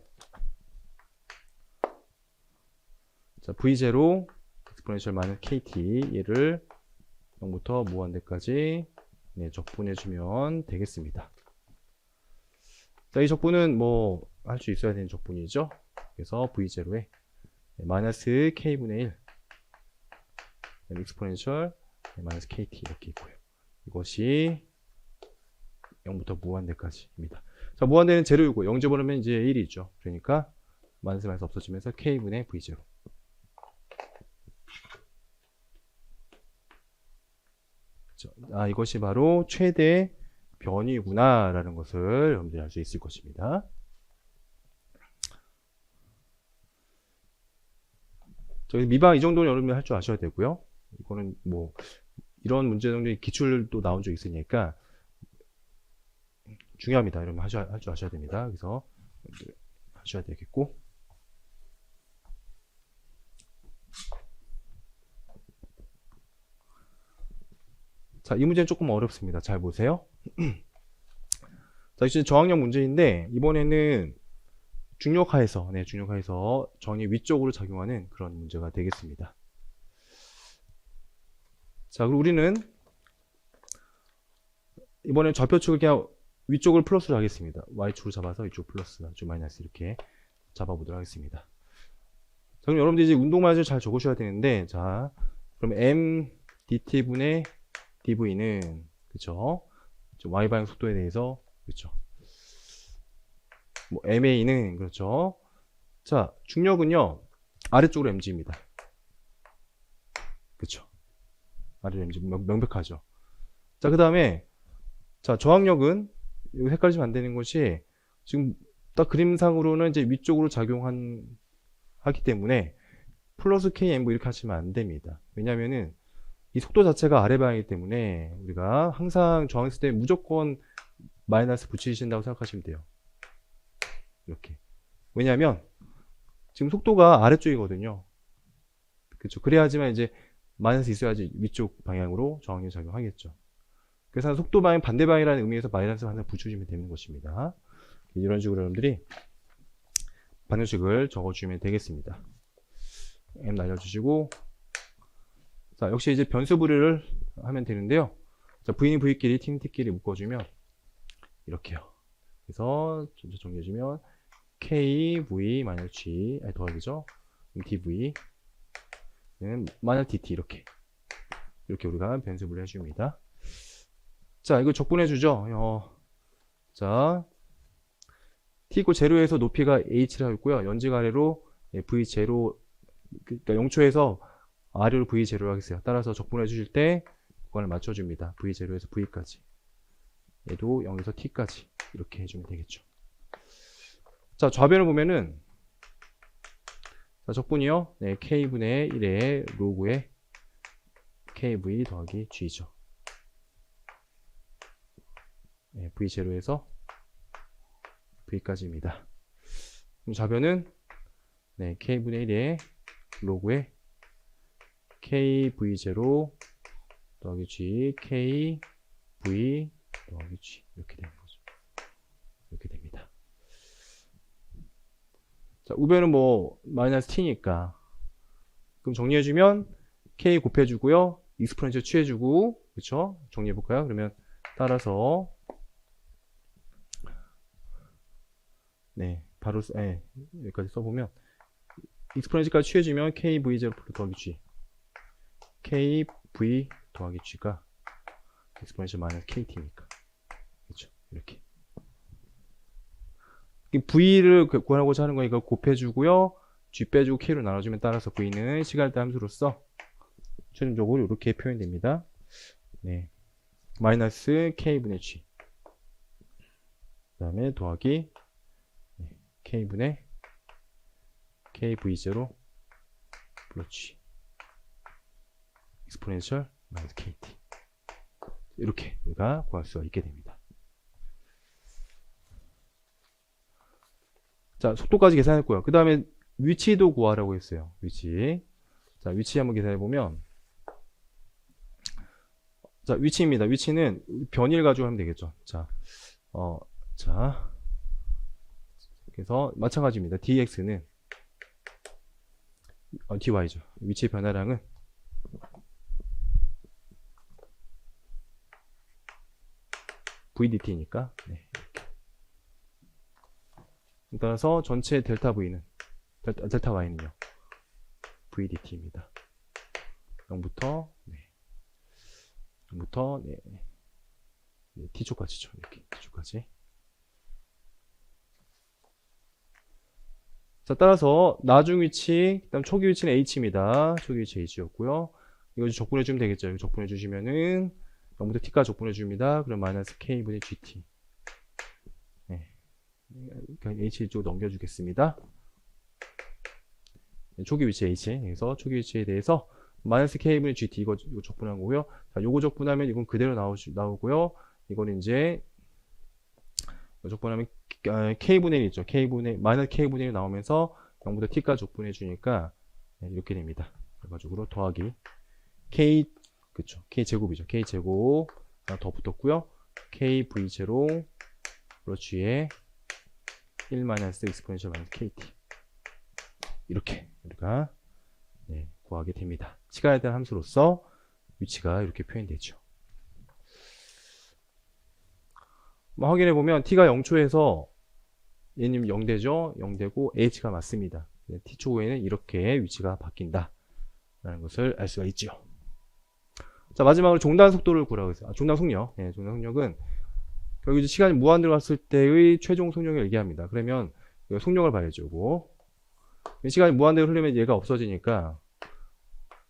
자, V0 exponential 마이너스 KT 얘를 0부터 무한대까지 네, 적분해주면 되겠습니다. 자, 이 적분은 뭐 할 수 있어야 되는 적분이죠. 그래서 V0에 마이너스 K분의 1 exponential 마이너스 KT 이렇게 있고요. 이것이 0부터 무한대까지입니다. 자, 무한대는 제로이고 0 집어넣으면 이제 1이죠. 그러니까 마이너스 마이너스 없어지면서 K분의 V0. 이것이 바로 최대 변이구나 라는 것을 여러분들이 알 수 있을 것입니다. 저희 미방 이 정도는 여러분들 할 줄 아셔야 되고요. 이거는 뭐 이런 문제 정도의 기출도 나온 적 있으니까 중요합니다. 여러분 할 줄 아셔야 됩니다. 그래서 하셔야 되겠고, 자, 이 문제는 조금 어렵습니다. 잘 보세요. 자, 이제 저항력 문제인데 이번에는 중력하에서, 네, 중력하에서 정이 위쪽으로 작용하는 그런 문제가 되겠습니다. 자, 그리고 우리는 이번엔 좌표축을 그냥 위쪽을 플러스로 하겠습니다. Y축으로 잡아서 이쪽 플러스, 이쪽 마이너스 이렇게 잡아보도록 하겠습니다. 자, 그럼 여러분들이 이제 운동만을 잘 적으셔야 되는데, 자, 그럼 M dt분의 dv는, 그쵸? Y 방향 속도에 대해서, 그쵸? 뭐, MA는, 그렇죠? 자, 중력은요, 아래쪽으로 mg입니다. 그쵸? 아래로 mg, 명백하죠? 자, 그 다음에, 자, 저항력은, 이거 헷갈리시면 안 되는 것이, 지금 딱 그림상으로는 이제 위쪽으로 하기 때문에, 플러스 KM 이렇게 하시면 안 됩니다. 왜냐면은, 이 속도 자체가 아래 방향이기 때문에, 우리가 항상 저항했을 때 무조건 마이너스 붙이신다고 생각하시면 돼요. 이렇게. 왜냐하면 지금 속도가 아래쪽이거든요. 그렇죠. 그래야지만 이제 마이너스 있어야지 위쪽 방향으로 저항력이 작용하겠죠. 그래서 속도 방향 반대 방향이라는 의미에서 마이너스를 항상 붙여주면 되는 것입니다. 이런 식으로 여러분들이 방정식을 적어주면 되겠습니다. M 날려주시고, 자, 역시 이제 변수 분류를 하면 되는데요. 자, V는 V끼리, T는 T끼리 묶어주면 이렇게요. 그래서 전체 정리해주면 KV 마이너스 G 더하기죠. DV는 마이너스 DT 이렇게 우리가 변수분류 해줍니다. 자, 이거 적분해주죠. 자, T = 0에서 높이가 H라고 있고요. 연직 아래로 V0, 그러니까 0초에서 아래로 V0로 하겠어요. 따라서 적분해 주실 때 구간을 맞춰줍니다. V0에서 V까지. 얘도 0에서 T까지 이렇게 해주면 되겠죠. 자, 좌변을 보면은, 자, 적분이요. 네, K분의 1의 로그의 KV 더하기 G죠. 네, V0에서 V까지입니다. 그럼 좌변은, 네, K분의 1의 로그의 KV0 더하기 G, KV 더하기 G. 이렇게 되는 거죠. 이렇게 됩니다. 자, 우변은 뭐, 마이너스 T니까. 그럼 정리해주면, K 곱해주고요. 익스포넨셜 취해주고, 그쵸? 정리해볼까요? 그러면, 따라서, 네, 바로, 네, 여기까지 써보면, 익스포넨셜까지 취해주면, KV0 더하기 G. KV 더하기 G가, 익스포넨셜 마이너스 KT니까. 그쵸? 이렇게. V를 구하고자 하는 거니까 곱해주고요. G 빼주고 K로 나눠주면 따라서 V는 시간대 함수로서 최종적으로 이렇게 표현됩니다. 네. 마이너스 K분의 G. 그 다음에 더하기 K분의 KV0 플러스 G. 익스포넨셜 마이너스 KT. 이렇게 우리가 구할 수가 있게 됩니다. 자, 속도까지 계산했고요. 그 다음에 위치도 구하라고 했어요. 위치. 자, 위치 한번 계산해보면, 자, 위치입니다. 위치는 변이를 가지고 하면 되겠죠. 자, 자, 그래서 마찬가지입니다. dx는 dy죠. 위치의 변화량은 vdt니까 네, 이렇게. 따라서 전체 델타 v는 델타 y는요 vdt입니다. 0부터 네, 0부터 네, 네, t초까지죠. 이렇게 t초까지. 자, 따라서 나중 위치, 그다음 초기 위치는 h입니다. 초기 위치 h였고요. 이거 적분해 주면 되겠죠. 이거 적분해 주시면은 0부터 t까지 적분해 줍니다. 그럼 마이너스 k분의 gt. 네. 그러니까 h 쪽으로 넘겨주겠습니다. 네, 초기 위치 h. 그래서 초기 위치에 대해서 마이너스 k분의 gt 이거 적분한 거고요. 자, 요거 적분하면 이건 그대로 나오고요. 이거는 이제 적분하면 k분의 1 있죠. 마이너스 k분의 1 나오면서 0부터 t까지 적분해 주니까 네, 이렇게 됩니다. 그래가지고 더하기 k 그쵸. k제곱이죠. k제곱 하나 더 붙었고요. kv0 플러스에 1 마이너스 익스포넨셜 마이너스 kt 이렇게 우리가 네, 구하게 됩니다. 시간에 대한 함수로서 위치가 이렇게 표현되죠. 확인해 보면 t가 0초에서 얘님 0되죠? 0되고 h가 맞습니다. t초 후에는 이렇게 위치가 바뀐다 라는 것을 알 수가 있죠. 자, 마지막으로 종단 속도를 구하라고 했어요. 종단 속력. 네, 종단 속력은 결국 이제 시간이 무한대로 갔을 때의 최종 속력을 얘기합니다. 그러면 속력을 봐야죠. 이거. 시간이 무한대로 흐르면 얘가 없어지니까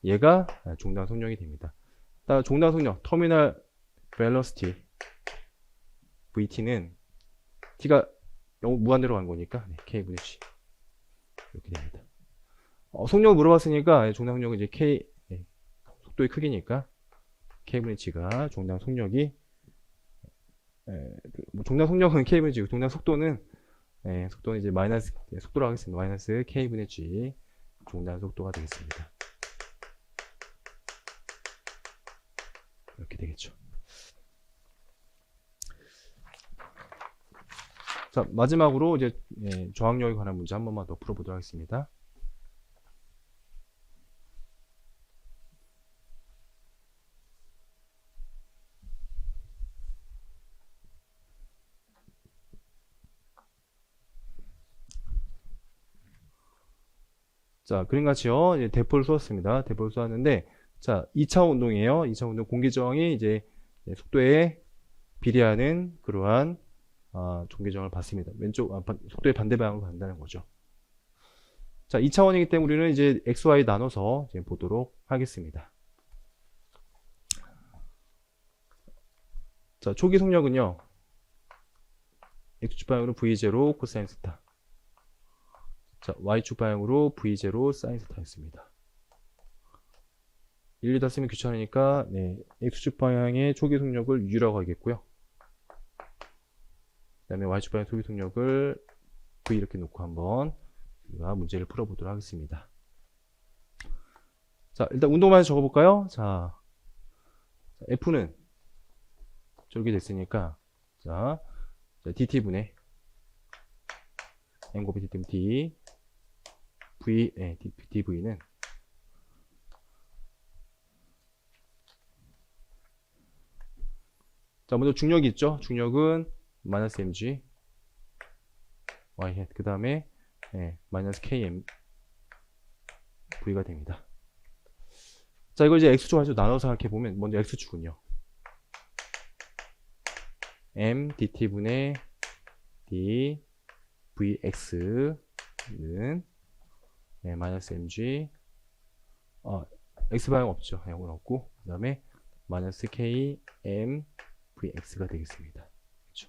얘가 종단 속력이 됩니다. 따라 종단 속력, 터미널 벨러시티 VT는 T가 무한대로 간 거니까 네, K분의 G 이렇게 됩니다. 속력을 물어봤으니까 종단 속력은 이제 K 네, 속도의 크기니까 K분의 G가 종단 속력이 종단 속력은 K분의 G, 종단 속도는 속도는 이제 마이너스 속도로 하겠습니다. 마이너스 K분의 G 종단 속도가 되겠습니다. 이렇게 되겠죠. 자, 마지막으로 이제 저항력에 관한 문제 한 번만 더 풀어보도록 하겠습니다. 자, 그림같이요. 이제 대포를 쏘았습니다. 대포를 쏘았는데, 자, 2차 운동이에요. 2차 운동 공기 저항이 이제 속도에 비례하는 그러한 종기 저항을 받습니다. 왼쪽 속도의 반대 방향으로 간다는 거죠. 자, 2차원이기 때문에 우리는 이제 XY 나눠서 이제 보도록 하겠습니다. 자, 초기 속력은요. X축 방향으로 V0 코사인 스타. 자, Y축 방향으로 V0 사인 스타였습니다. 일일이 다 쓰면 귀찮으니까 네, X축 방향의 초기 속력을 U라고 하겠고요. 그 다음에 Y축 방향 초기 속력을 V 이렇게 놓고 한번 우리가 문제를 풀어보도록 하겠습니다. 자, 일단 운동만 적어볼까요? 자, F는 저렇게 됐으니까 자 DT분의 M 곱하기 DT V, DV는 자, 먼저 중력이 있죠. 중력은 마이너스 mg y 그 다음에 마이너스 km v가 됩니다. 자, 이걸 이제 x축 가지고 나눠서 이렇게 보면 먼저 x축은요. m dt분의 d vx는 마이너스 mg x방향 없죠. 이건 없고 그 다음에 마이너스 k m vx가 되겠습니다. 그렇죠.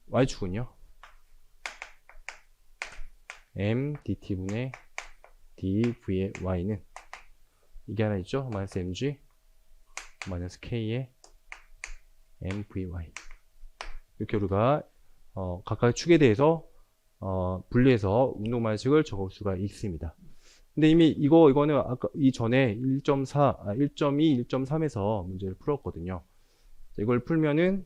y축은요. m dt분의 dv의 y는 이게 하나 있죠. 마이너스 mg 마이너스 k의 mvy 이렇게 우리가 각각 축에 대해서 분리해서 운동만식을 적을 수가 있습니다. 근데 이미 이거는 아까 이전에 1.4, 1.2, 1.3에서 문제를 풀었거든요. 이걸 풀면은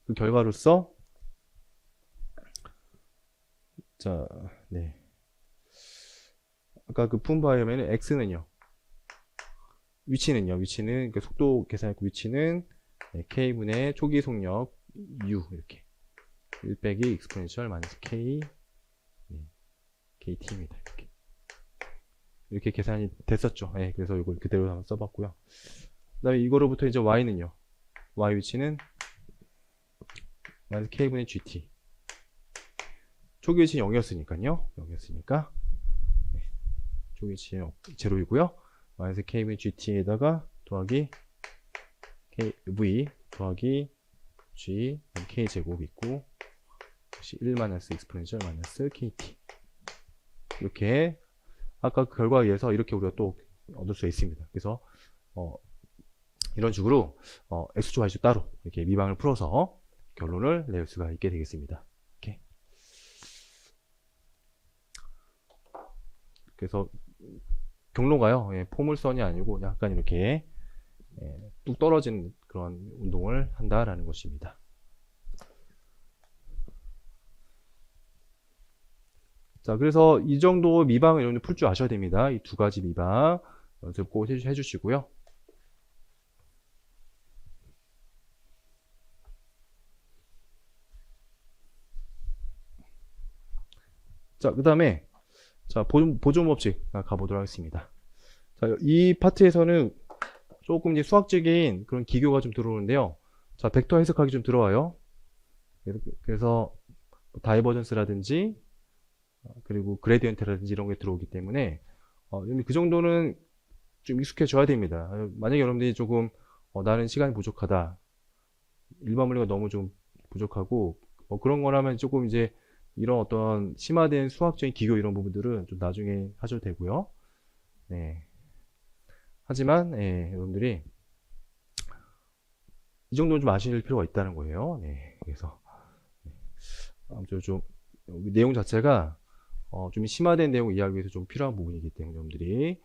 그 결과로서 자, 네. 아까 그 품바이오면은 x는요. 위치는 그 속도 계산했고 위치는 네, k분의 초기 속력 u 이렇게 1 빼기 익스포넨셜 마이너스 k 네, kt입니다. 이렇게 계산이 됐었죠. 네, 그래서 이걸 그대로 한번 써봤고요. 그 다음에 이거로부터 이제 y는요. y 위치는 마이너스 k분의 gt 초기 위치는 0이었으니까요. 0이었으니까 네, 초기 위치는 0이고요. 마이너스 k분의 gt에다가 더하기 v 더하기 g k제곱 있고 다시 1 마이너스 익스포넨셜 마이너스 kt 이렇게 아까 그 결과에 의해서 이렇게 우리가 또 얻을 수 있습니다. 그래서 이런 식으로 x축 y축 따로 이렇게 미방을 풀어서 결론을 낼 수가 있게 되겠습니다. 이렇게. 그래서 경로가요, 예, 포물선이 아니고 약간 이렇게 뚝 떨어지는 그런 운동을 한다라는 것입니다. 자, 그래서 이 정도 미방을 여러분들 풀 줄 아셔야 됩니다. 이 두 가지 미방 연습 꼭 해주시고요. 자, 그 다음에 자, 보존 법칙 가보도록 하겠습니다. 자, 이 파트에서는 조금 이제 수학적인 그런 기교가 좀 들어오는데요. 자, 벡터 해석하기 좀 들어와요. 그래서 다이버전스라든지 그리고 그레디언트라든지 이런 게 들어오기 때문에 그 정도는 좀 익숙해져야 됩니다. 만약에 여러분들이 조금 나는 시간이 부족하다, 일반 물리가 너무 좀 부족하고 그런 거라면 조금 이제 이런 어떤 심화된 수학적인 기교 이런 부분들은 좀 나중에 하셔도 되고요. 네. 하지만 여러분들이 이 정도는 좀 아실 필요가 있다는 거예요. 네. 그래서 아무튼 좀 내용 자체가 좀 심화된 내용을 이해하기 위해서 좀 필요한 부분이기 때문에 여러분들이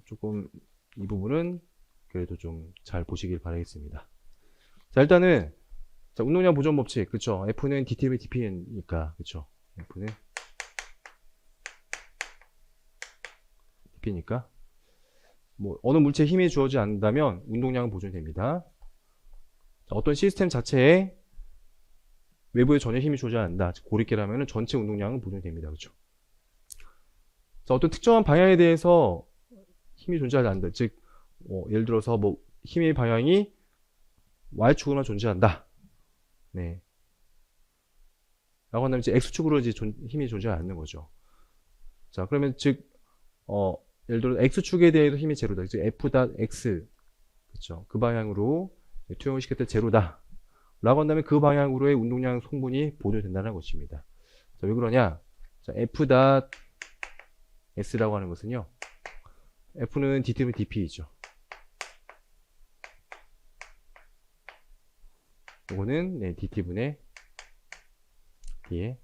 조금 이 부분은 그래도 좀 잘 보시길 바라겠습니다. 자, 일단은 자, 운동량 보존 법칙, 그쵸? F는 DTV DP니까, 그쵸? F는 DP니까 뭐 어느 물체에 힘이 주어지지 않는다면 운동량은 보존됩니다. 자, 어떤 시스템 자체에 외부에 전혀 힘이 주어지지 않는다. 고립계라면 전체 운동량은 보존됩니다. 그쵸? 자, 어떤 특정한 방향에 대해서 힘이 존재하지 않는다. 즉, 예를 들어서 뭐 힘의 방향이 Y축으로만 존재한다. 네. 라고 한다면 이제 X축으로 이제 힘이 존재하지 않는 거죠. 자, 그러면 즉, 예를 들어 X축에 대해서 힘이 제로다. 즉, F.X. 그쵸. 그 방향으로 투영을 시킬 때 제로다. 라고 한다면 그 방향으로의 운동량 성분이 보존된다는 것입니다. 자, 왜 그러냐? 자, F.S라고 하는 것은요. F는 DT분 DP이죠. 이거는 네, DT분의 D에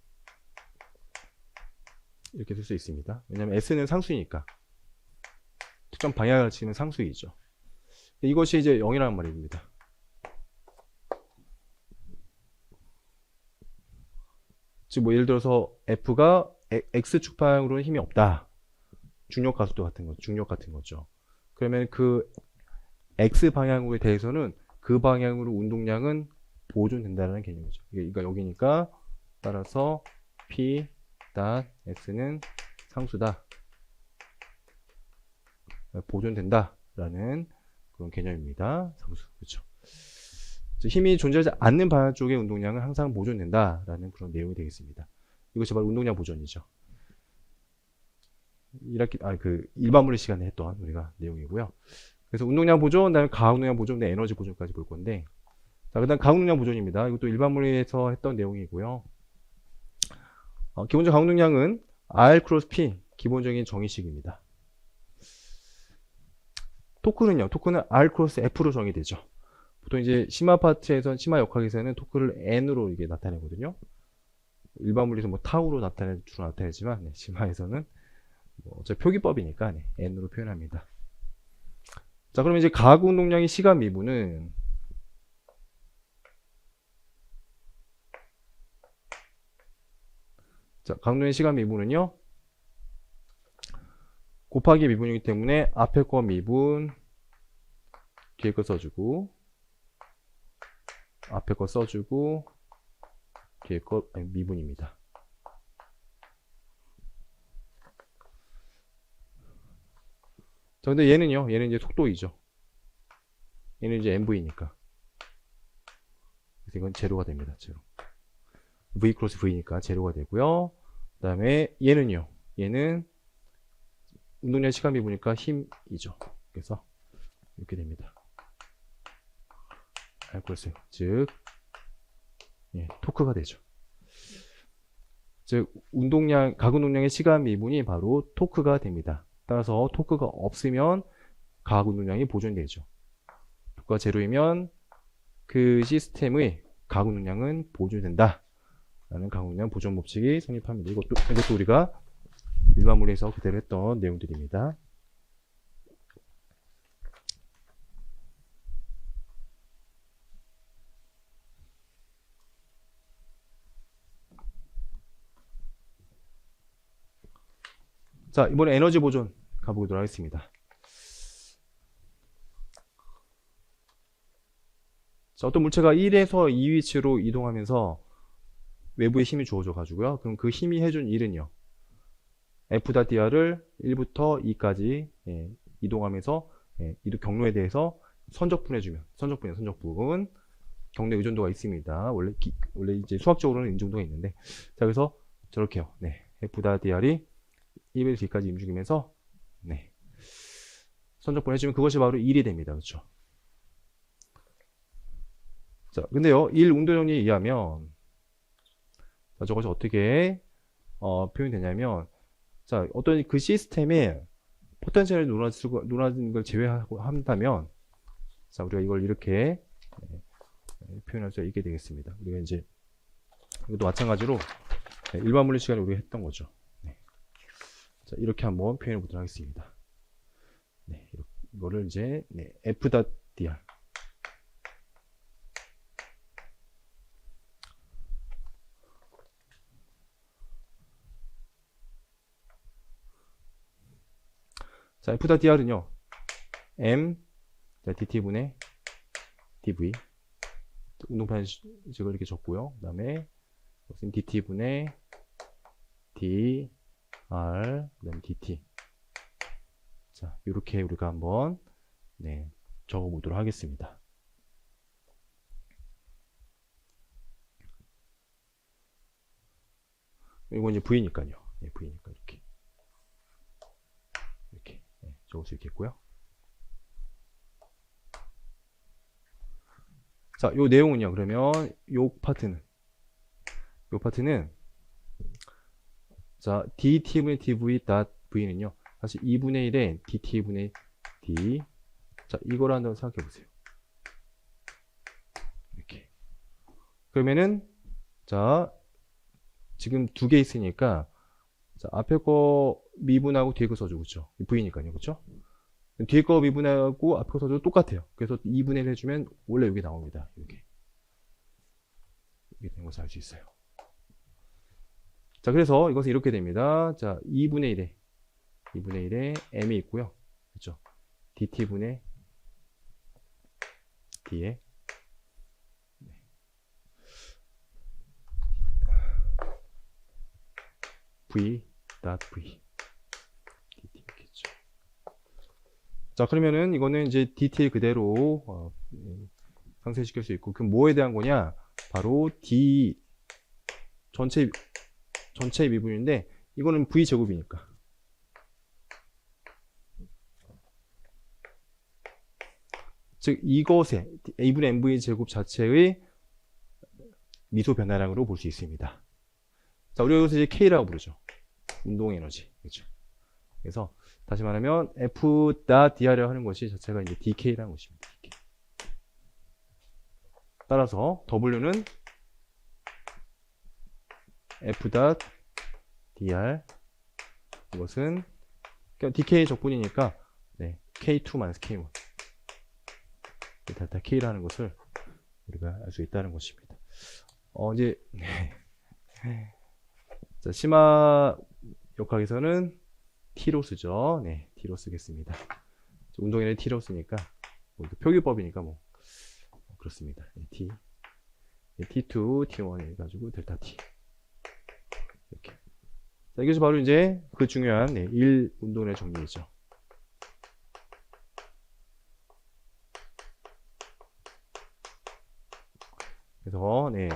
이렇게 쓸 수 있습니다. 왜냐하면 S는 상수이니까 특정 방향을 치면 상수이죠. 이것이 이제 0이라는 말입니다. 즉 뭐 예를 들어서 F가 X축 방향으로는 힘이 없다. 중력 가속도 같은 거, 중력 같은 거죠. 그러면 그 X 방향에 대해서는 그 방향으로 운동량은 보존된다는 개념이죠. 그러니까 여기니까 따라서 P.S는 상수다. 보존된다라는 그런 개념입니다. 상수. 그렇죠. 힘이 존재하지 않는 방향 쪽의 운동량은 항상 보존된다라는 그런 내용이 되겠습니다. 이것이 바로 운동량 보존이죠. 1학기, 그 일반 물리 시간에 했던 우리가 내용이고요. 그래서 운동량 보존, 그다음에 가운동량 보존, 에너지 보존까지 볼 건데, 자, 그다음 가운동량 보존입니다. 이것도 일반 물리에서 했던 내용이고요. 기본적 가운동량은 R 크로스 P 기본적인 정의식입니다. 토크는요. 토크는 R 크로스 F로 정의되죠. 보통 이제 심화 파트에서 심화 역학에서는 토크를 N으로 이게 나타내거든요. 일반 물리에서 뭐 타우로 주로 나타내지만 네, 심화에서는 뭐 어차피 표기법이니까 네, N으로 표현합니다. 자, 그러면 이제 가구 운동량의 시간 미분은 자, 강도의 시간 미분은요. 곱하기 미분이기 때문에 앞에 거 미분, 뒤에 거 써주고, 앞에 거 써주고, 뒤에 거 미분입니다. 자, 근데 얘는요. 얘는 이제 속도이죠. 얘는 이제 MV니까. 그래서 이건 제로가 됩니다. 제로. V 크로스 V니까 제로가 되고요. 그 다음에 얘는요. 얘는 운동량 시간 미분이니까 힘이죠. 그래서 이렇게 됩니다. 알고리즘 즉 예, 토크가 되죠. 즉 운동량 각 운동량의 시간 미분이 바로 토크가 됩니다. 따라서 토크가 없으면 각 운동량이 보존되죠. 토크가 제로이면 그 시스템의 각 운동량은 보존된다 라는 각 운동량 보존 법칙이 성립합니다. 이것도 우리가 일반 물리에서 그대로 했던 내용들입니다. 자, 이번에 에너지 보존 가보도록 하겠습니다. 자, 어떤 물체가 1에서 2 위치로 이동하면서 외부에 힘이 주어져 가지고요. 그럼 그 힘이 해준 일은요. F.dr을 1부터 2까지 이동하면서 이동 경로에 대해서 선적분해주면 선적분 경로 의존도가 있습니다. 원래 이제 수학적으로는 의존도가 있는데 자 그래서 저렇게요. 네, F.dr이 1에서 2까지 움직이면서 네, 선적분해주면 그것이 바로 1이 됩니다. 그렇죠? 자, 근데요, 1 운동정리에 의하면 자, 저것이 어떻게 표현이 되냐면 자, 어떤 그 시스템에 포텐셜이 놀아지는 걸 제외하고 한다면 자, 우리가 이걸 이렇게 표현할 수 있게 되겠습니다. 우리가 이제 이것도 마찬가지로 일반 물리 시간에 우리가 했던 거죠. 네. 자, 이렇게 한번 표현해 보도록 하겠습니다. 네, 이거를 이제 F.dr 자, F.dr은요, M, 자, dt분의 dv, 운동편식을 이렇게 적고요. 그 다음에, dt분의 dr, 그 다음에 dt. 자, 이렇게 우리가 한번, 적어보도록 하겠습니다. 이건 이제 v니까요. v니까 이렇게. 적을 수 있겠고요. 자, 요 내용은요. 그러면 요 파트는 자, dt분의 dv.v는요. 사실 2분의 1에 dt분의 d. 자, 이걸 한번 생각해 보세요. 이렇게. 그러면은 자, 지금 두 개 있으니까 자, 앞에 거 미분하고 뒤에 거 써주고 있죠. v니까요. 그렇죠? 뒤에 거 미분하고 앞에 거 써줘도 똑같아요. 그래서 2분의 1 해주면 원래 여기 나옵니다. 이렇게 되는 것을 알 수 있어요. 자, 그래서 이것은 이렇게 됩니다. 자, 2분의 1에 m이 있고요. 그렇죠? dt분의 d에 v.v dt 있겠죠. 자, 그러면은 이거는 이제 dt를 그대로 상쇄시킬 수 있고, 그럼 뭐에 대한 거냐? 바로 d 전체 미분인데 이거는 v 제곱이니까. 즉 이것의 a분의 mv 제곱 자체의 미소 변화량으로 볼 수 있습니다. 자, 우리가 이것을 이제 K라고 부르죠. 운동 에너지. 그렇죠? 그래서 다시 말하면 F.dr이라고 하는 것이 자체가 이제 DK라는 것입니다. DK. 따라서 W는 F.dr 이것은 DK 적분이니까 K2-K1 델타 K라는 것을 우리가 알 수 있다는 것입니다. 이제 자, 심화 역학에서는 T로 쓰죠. 네, T로 쓰겠습니다. 운동에는 T로 쓰니까 뭐 표기법이니까 뭐 그렇습니다. 네, T, 네, T2, T1 해가지고 델타 T 이렇게. 자, 이것이 바로 이제 그 중요한 1 운동의 정리이죠. 그래서 네,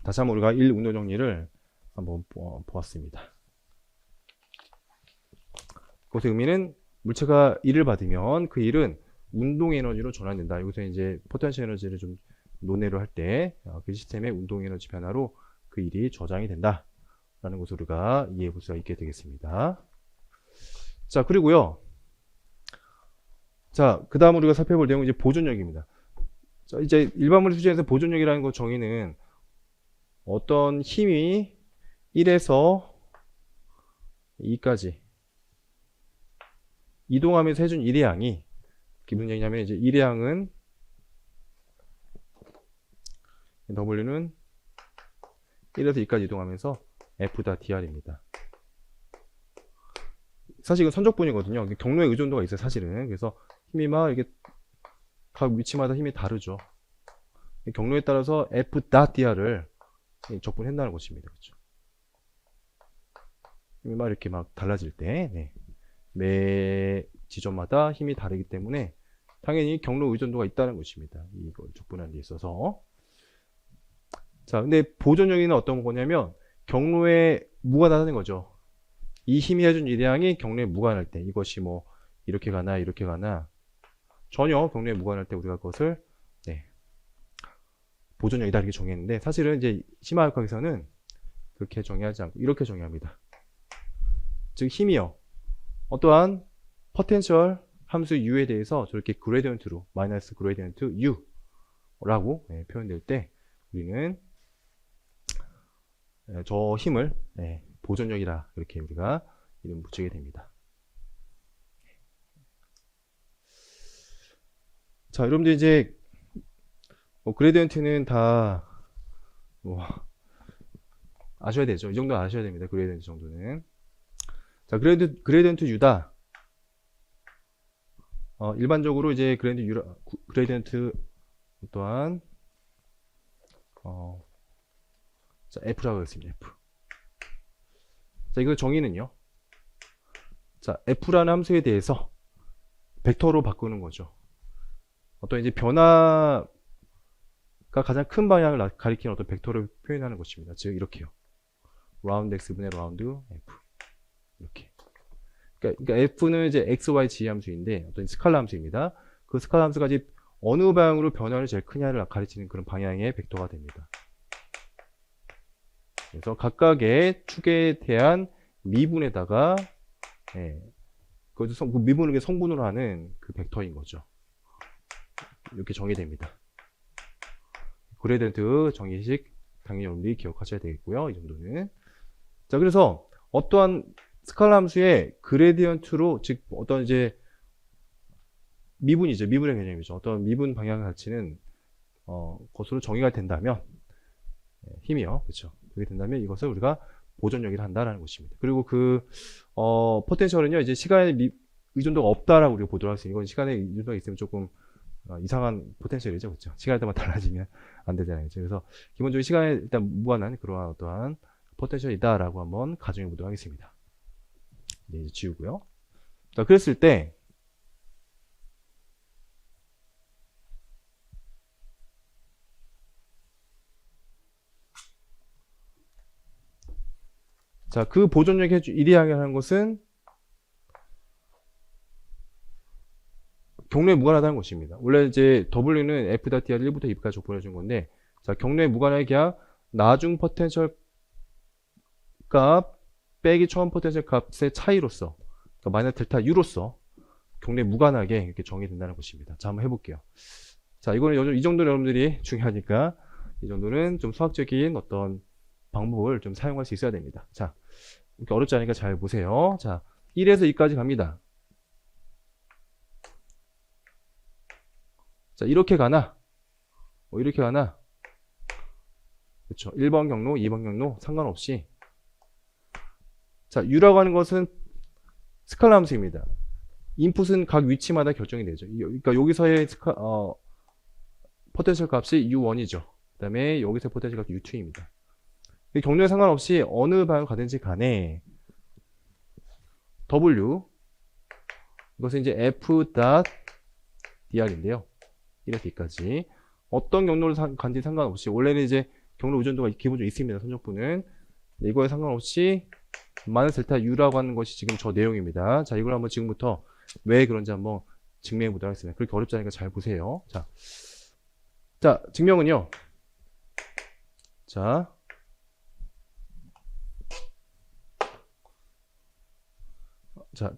다시 한번 우리가 1 운동 정리를 한번 보았습니다. 그것의 의미는 물체가 1을 받으면 그 1은 운동 에너지로 전환된다. 여기서 이제 포텐셜 에너지를 좀 논의를 할 때 그 시스템의 운동 에너지 변화로 그 1이 저장이 된다. 라는 것을 우리가 이해해 볼 수가 있게 되겠습니다. 자, 그리고요. 자, 그 다음 우리가 살펴볼 내용은 이제 보존력입니다. 자, 이제 일반물리 수준에서 보존력이라는 것 정의는 어떤 힘이 1에서 2까지 이동하면서 해준 1의 양이 무슨 얘기냐면 이제 1의 양은 W는 1에서 2까지 이동하면서 F.dr입니다. 사실 이건 선적분이거든요. 경로의 의존도가 있어요, 사실은. 그래서 힘이 막 이게 각 위치마다 힘이 다르죠. 경로에 따라서 F.dr을 적분한다는 것입니다. 그렇죠? 힘이 막 이렇게 막 달라질 때, 네. 매 지점마다 힘이 다르기 때문에 당연히 경로 의존도가 있다는 것입니다. 이걸 적분하는 데 있어서. 자, 근데 보존력이는 어떤 거냐면 경로에 무관하다는 거죠. 이 힘이 해준 일량이 경로에 무관할 때, 이것이 뭐 이렇게 가나 이렇게 가나 전혀 경로에 무관할 때 우리가 그것을 보존력이다 이렇게 정의했는데, 사실은 이제 심화역학에서는 그렇게 정의하지 않고 이렇게 정의합니다. 즉 힘이요, 어떠한 포텐셜 함수 u에 대해서 저렇게 그레디언트로 마이너스 그레디언트 u라고 표현될 때 우리는 저 힘을 보존력이라 이렇게 우리가 이름 붙이게 됩니다. 자, 여러분들 이제 그레디언트는 다 아셔야 되죠. 이 정도 아셔야 됩니다. 그레디언트 정도는. 자, 그레디언트 U다. 일반적으로 이제 그레디언트 또한 자, F라고 했습니다. F. 자, 이거 정의는요. 자, F라는 함수에 대해서 벡터로 바꾸는 거죠. 어떤 이제 변화가 가장 큰 방향을 가리키는 어떤 벡터를 표현하는 것입니다. 즉 이렇게요. 라운드 x분의 라운드 f 이렇게. 그러니까 f는 이제 x, y, z 함수인데 어떤 스칼라 함수입니다. 그 스칼라 함수가 이제 어느 방향으로 변화를 제일 크냐를 가리키는 그런 방향의 벡터가 됩니다. 그래서 각각의 축에 대한 미분에다가 그 미분을 성분으로 하는 그 벡터인 거죠. 이렇게 정의됩니다. 그레디언트 정의식 당연히 여러분들이 기억하셔야 되겠고요. 이 정도는. 자, 그래서 어떠한 스칼라 함수의 그레디언트로, 즉 어떤 이제 미분이죠. 미분의 개념이죠. 어떤 미분 방향을 가르치는 것으로 정의가 된다면 힘이요. 그렇죠. 그렇게 된다면 이것을 우리가 보존력이라 한다라는 것입니다. 그리고 그 포텐셜은요, 이제 시간의 의존도가 없다라고 우리가 보도록 할 수 있는, 이건 시간의 의존도가 있으면 조금 이상한 포텐셜이죠. 그렇죠. 시간에 따라 달라지면 안 되잖아요. 그렇죠? 그래서 기본적으로 시간에 일단 무관한 그러한 어떠한 포텐셜이다라고 한번 가정해 보도록 하겠습니다. 이제 지우고요. 자, 그랬을 때 자, 그 보존력 일이하게 하는 것은 경로에 무관하다는 것입니다. 원래 이제 W는 F.dr 1부터 2까지 적분해 준 건데, 자, 경로에 무관하게 그냥 나중 포텐셜 값 빼기 처음 포텐셜 값의 차이로서, 그러니까 마이너스 델타 U로서 경로에 무관하게 이렇게 정의된다는 것입니다. 자, 한번 해볼게요. 자, 이거는 이 정도는 여러분들이 중요하니까 이 정도는 좀 수학적인 어떤 방법을 좀 사용할 수 있어야 됩니다. 자, 이렇게 어렵지 않으니까 잘 보세요. 자, 1에서 2까지 갑니다. 자, 이렇게 가나? 이렇게 가나? 그렇죠. 1번 경로, 2번 경로 상관없이 자, U라고 하는 것은 스칼라 함수입니다. 인풋은 각 위치마다 결정이 되죠. 그러니까 여기서의 포텐셜 값이 U1이죠. 그 다음에 여기서 포텐셜 값이 U2입니다. 경로에 상관없이 어느 방향으로 가든지 간에 W 이것은 이제 F.dr인데요. 1에서 2까지 어떤 경로를 간지 상관없이 원래는 이제 경로 의존도가 기본적으로 있습니다. 선적분은 이거에 상관없이 마이너스 델타 U라고 하는 것이 지금 저 내용입니다. 자, 이걸 한번 지금부터 왜 그런지 한번 증명해 보도록 하겠습니다. 그렇게 어렵지 않으니까 잘 보세요. 자, 증명은요. 자,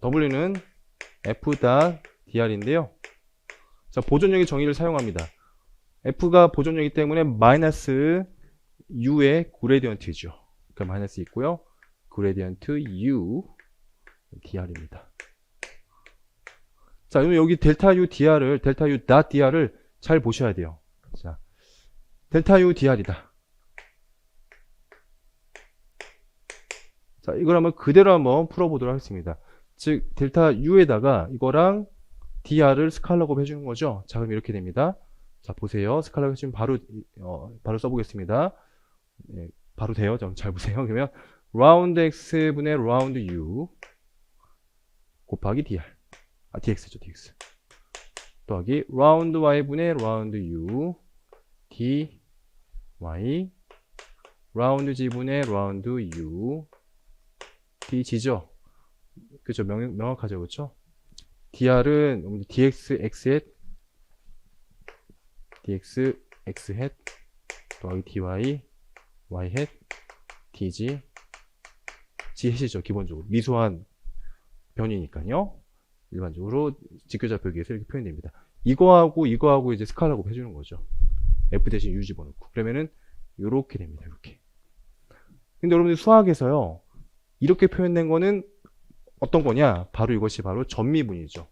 W는 F.dr인데요. 자, 보존력의 정의를 사용합니다. F가 보존력이기 때문에 마이너스 U의 그레디언트죠. 그러니까 마이너스 있고요. 그레디언트 U dr입니다. 자, 그럼 여기 델타 U dr을 잘 보셔야 돼요. 자, 델타 U dr이다. 자, 이걸 한번 그대로 한번 풀어보도록 하겠습니다. 즉, 델타 U에다가 이거랑 dr을 스칼라곱 해주는 거죠. 자, 그럼 이렇게 됩니다. 자, 보세요. 스칼라곱 해주면 바로 써보겠습니다. 네, 바로 돼요. 잘 보세요. 그러면 라운드 x분의 라운드 u 곱하기 dr. dx죠, dx. 더하기 라운드 y분의 라운드 u dy 라운드 g분의 라운드 u dg죠. 그죠? 명확하죠, 그렇죠? dr은 dx x hat 더하기 dy y hat dg g hat이죠. 기본적으로 미소한 변이니까요. 일반적으로 직교좌표 기에서 이렇게 표현됩니다. 이거하고 이제 스칼라곱 해주는 거죠. f 대신 u 집어넣고 그러면은 이렇게 됩니다. 이렇게. 근데 여러분들 수학에서요, 이렇게 표현된 거는 어떤 거냐? 바로 이것이 바로 전미분이죠.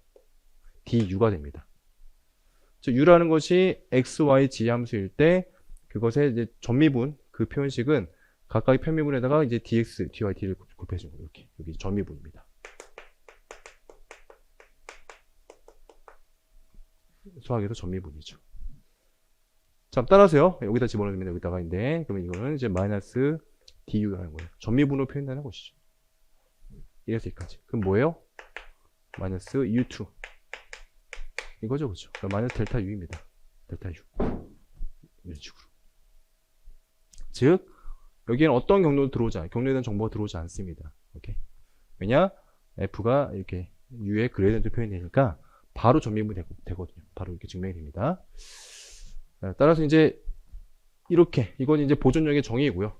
du가 됩니다. 즉 u라는 것이 x, y, g 함수일 때 그것의 이제 전미분, 그 표현식은 각각의 편미분에다가 이제 dx, dy, d를 곱해주는 거예요. 이렇게. 여기 전미분입니다. 수학에서 전미분이죠. 자, 따라서요. 여기다 집어넣으면 여기다가인데, 그러면 이거는 이제 마이너스 du라는 거예요. 전미분으로 표현하는 것이죠. 1에서 2까지. 그럼 뭐예요? 마이너스 u2. 이거죠, 그죠? 마이너스 델타 u입니다. 델타 u. 이런 식으로. 즉, 여기에는 어떤 경로에 대한 정보가 들어오지 않습니다. 오케이. 왜냐? f가 이렇게 u의 그레디언트 표현이 되니까 바로 전미분이 되거든요. 바로 이렇게 증명이 됩니다. 따라서 이제 이렇게, 이건 이제 보존력의 정의이고요.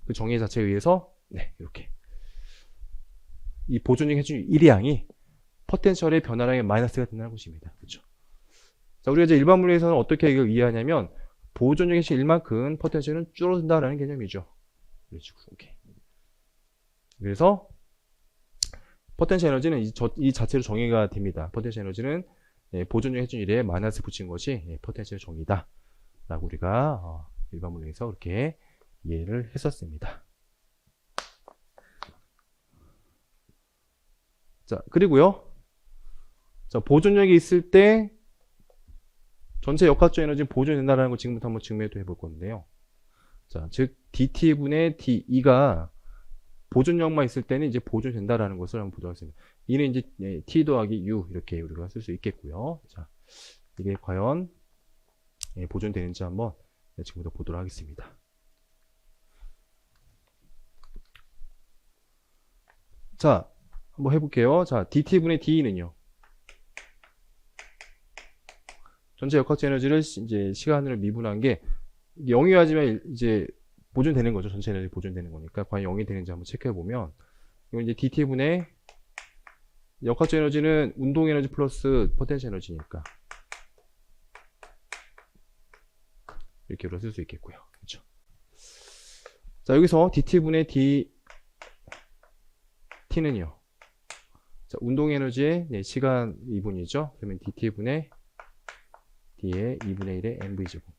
그 정의 자체에 의해서, 네, 이렇게. 이 보존력 해준 1의 포텐셜의 변화량의 마이너스가 된다는 것입니다. 그렇죠? 자, 우리가 이제 일반 물리에서는 어떻게 이걸 이해하냐면, 보존력 해준 1만큼 포텐셜은 줄어든다라는 개념이죠. 이런 식으로. 오케이. 그래서, 포텐셜 에너지는 이 자체로 정의가 됩니다. 포텐셜 에너지는 보존력 해준 1에 마이너스 붙인 것이 포텐셜 정의다. 라고 우리가 일반 물리에서 그렇게 이해를 했었습니다. 자, 그리고요. 자, 보존력이 있을 때 전체 역학적 에너지는 보존된다는 걸 지금부터 한번 증명도 해볼 건데요. 자, 즉 dt분의 de가 보존력만 있을 때는 이제 보존된다라는 것을 한번 보도록 하겠습니다. 이는 이제 t 더하기 u 이렇게 우리가 쓸 수 있겠고요. 자, 이게 과연 보존되는지 한번 지금부터 보도록 하겠습니다. 자, 한번 해볼게요. 자, dt분의 de는요. 전체 역학적 에너지를 이제 시간으로 미분한 게 0이어야지만 이제 보존되는 거죠. 전체 에너지 보존되는 거니까 과연 0이 되는지 한번 체크해 보면 이건 이제 dt분의 역학적 에너지는 운동 에너지 플러스 포텐셜 에너지니까 이렇게 쓸 수 있겠고요. 그렇죠? 자, 여기서 dt분의 t는요. 자, 운동 에너지의 시간 2분이죠. 그러면 dt분의 d의 2분의 1의 mv제곱.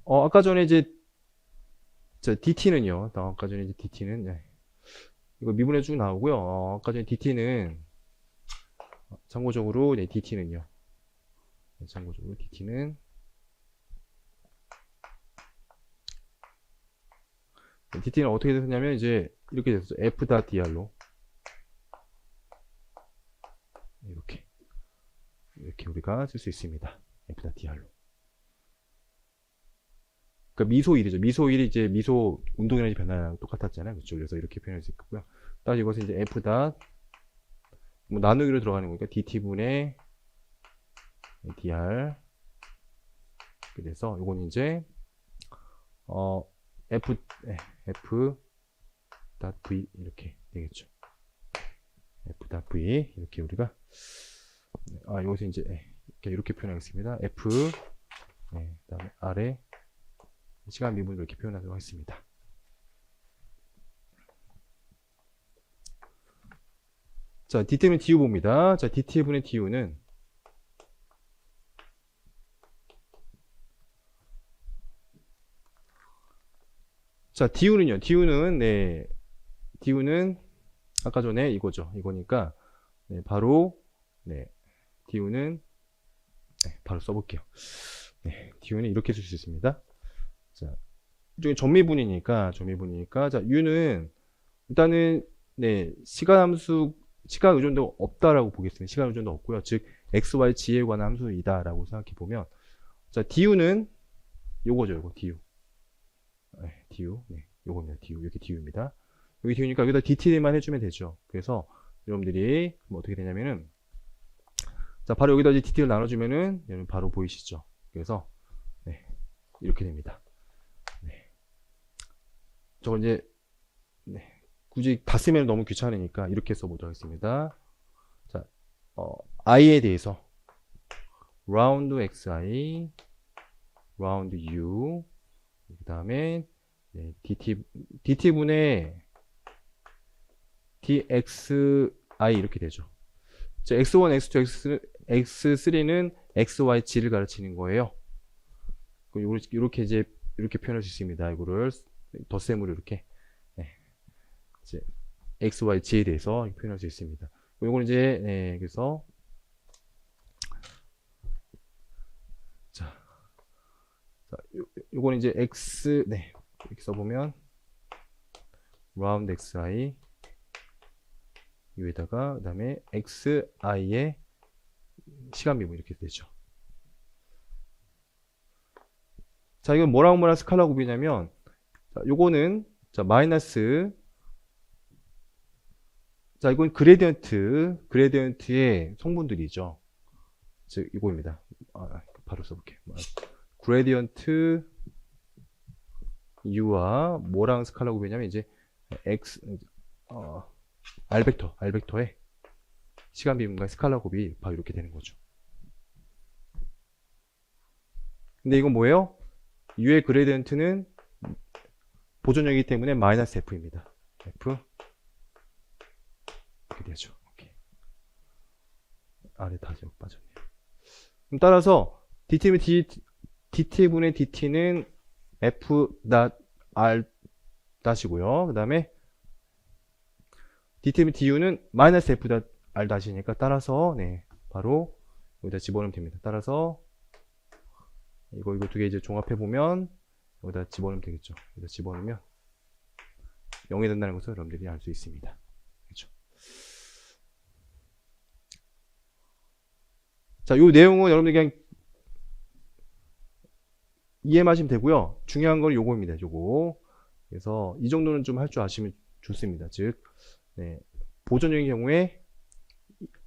아까 전에 이제 자, DT는요. 아까 전에 이제 DT는 이거 미분해 쭉 나오고요. 아까 전에 DT는 참고적으로 DT는요. 참고적으로 DT는 어떻게 됐냐면 이제 이렇게 됐어요. F.dr로 이렇게 우리가 쓸 수 있습니다. F.dr로. 그러니까 미소 1이죠. 미소 1이 이제 미소 운동 에너지 변화랑 똑같았잖아요. 그렇죠? 그래서 이렇게 표현할 수 있고요. 따라서 이것은 이제 F. 뭐 나누기로 들어가는 거니까 DT분의 dr. 그래서 이건 이제 F.v 이렇게 되겠죠. F.v 이렇게 우리가 이것은 이제 이렇게 표현하겠습니다. F 그다음에 아래 시간 미분을 이렇게 표현하도록 하겠습니다. 자, DT분의 DU 봅니다. 자, DT분의 DU는 자, DU는요. DU는 아까 전에 이거죠. 이거니까 바로 DU는 바로 써볼게요. DU는 이렇게 쓸 수 있습니다. 자, 이쪽에 전미분이니까 자, U는 일단은 시간 의존도가 없다라고 보겠습니다. 시간 의존도 없고요. 즉 x, y, g에 관한 함수이다라고 생각해 보면 자, DU는 요거죠. 요거 DU. DU. 요겁니다. DU. 이렇게 DU입니다. 여기 DU니까 여기다 DT만 해주면 되죠. 그래서 여러분들이 뭐 어떻게 되냐면은 자, 바로 여기다 이제 DT를 나눠주면은 여러분 바로 보이시죠? 그래서 이렇게 됩니다. 저거 이제 굳이 다 쓰면 너무 귀찮으니까 이렇게 써보도록 하겠습니다. 자, i에 대해서 round xi, round u, 그 다음에 dt분의 dxi 이렇게 되죠. 자, x1, x2, x3는 x, y, g를 가르치는 거예요. 이렇게 이제 이렇게 표현할 수 있습니다. 이거를 덧셈으로 이렇게 이제 x, y, g에 대해서 표현할 수 있습니다. 이거는 이제 그래서 자, 요거는 이제 x 이렇게 써보면 round xi 여기다가 그다음에 xi의 시간 미분 이렇게 되죠. 자, 이건 뭐랑 스칼라 곱이냐면 자, 요거는 자, 마이너스 자, 이건 그레디언트의 성분들이죠. 즉 이거입니다. 바로 써볼게요. 그레디언트 U와 뭐랑 스칼라 곱이냐면 이제 R벡터의 시간 비문과 스칼라 곱이 바로 이렇게 되는 거죠. 근데 이건 뭐예요? U의 그레디언트는 보존형이기 때문에 마이너스 F입니다. F 이렇게 되죠. 오케이. 아래 다 지금 빠졌네요. 그럼 따라서 DT분의 DT는 F.R 다시고요. 그 다음에 DT분의 DU는 마이너스 F.R 다시니까 따라서 바로 여기다 집어넣으면 됩니다. 따라서 이거 두 개 이제 종합해 보면 여기다 집어넣으면 되겠죠. 여기다 집어넣으면 0이 된다는 것을 여러분들이 알 수 있습니다. 그렇죠? 자, 요 내용은 여러분들 그냥 이해만 하시면 되고요. 중요한 건 요거입니다. 요거. 그래서 이 정도는 좀 할 줄 아시면 좋습니다. 즉, 보존형의 경우에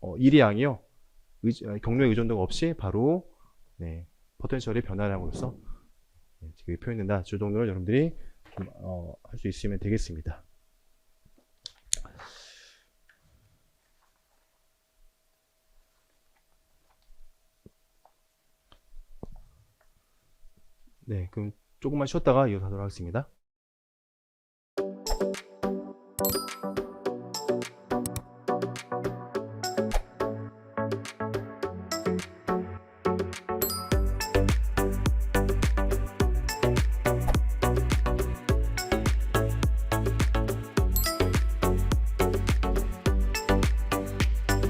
1의 양이요. 경로의 의존도가 없이 바로 포텐셜의 변화량으로서 지금 표현된다. 이 정도를 여러분들이 할 수 있으면 되겠습니다. 그럼 조금만 쉬었다가 이어서 하도록 하겠습니다.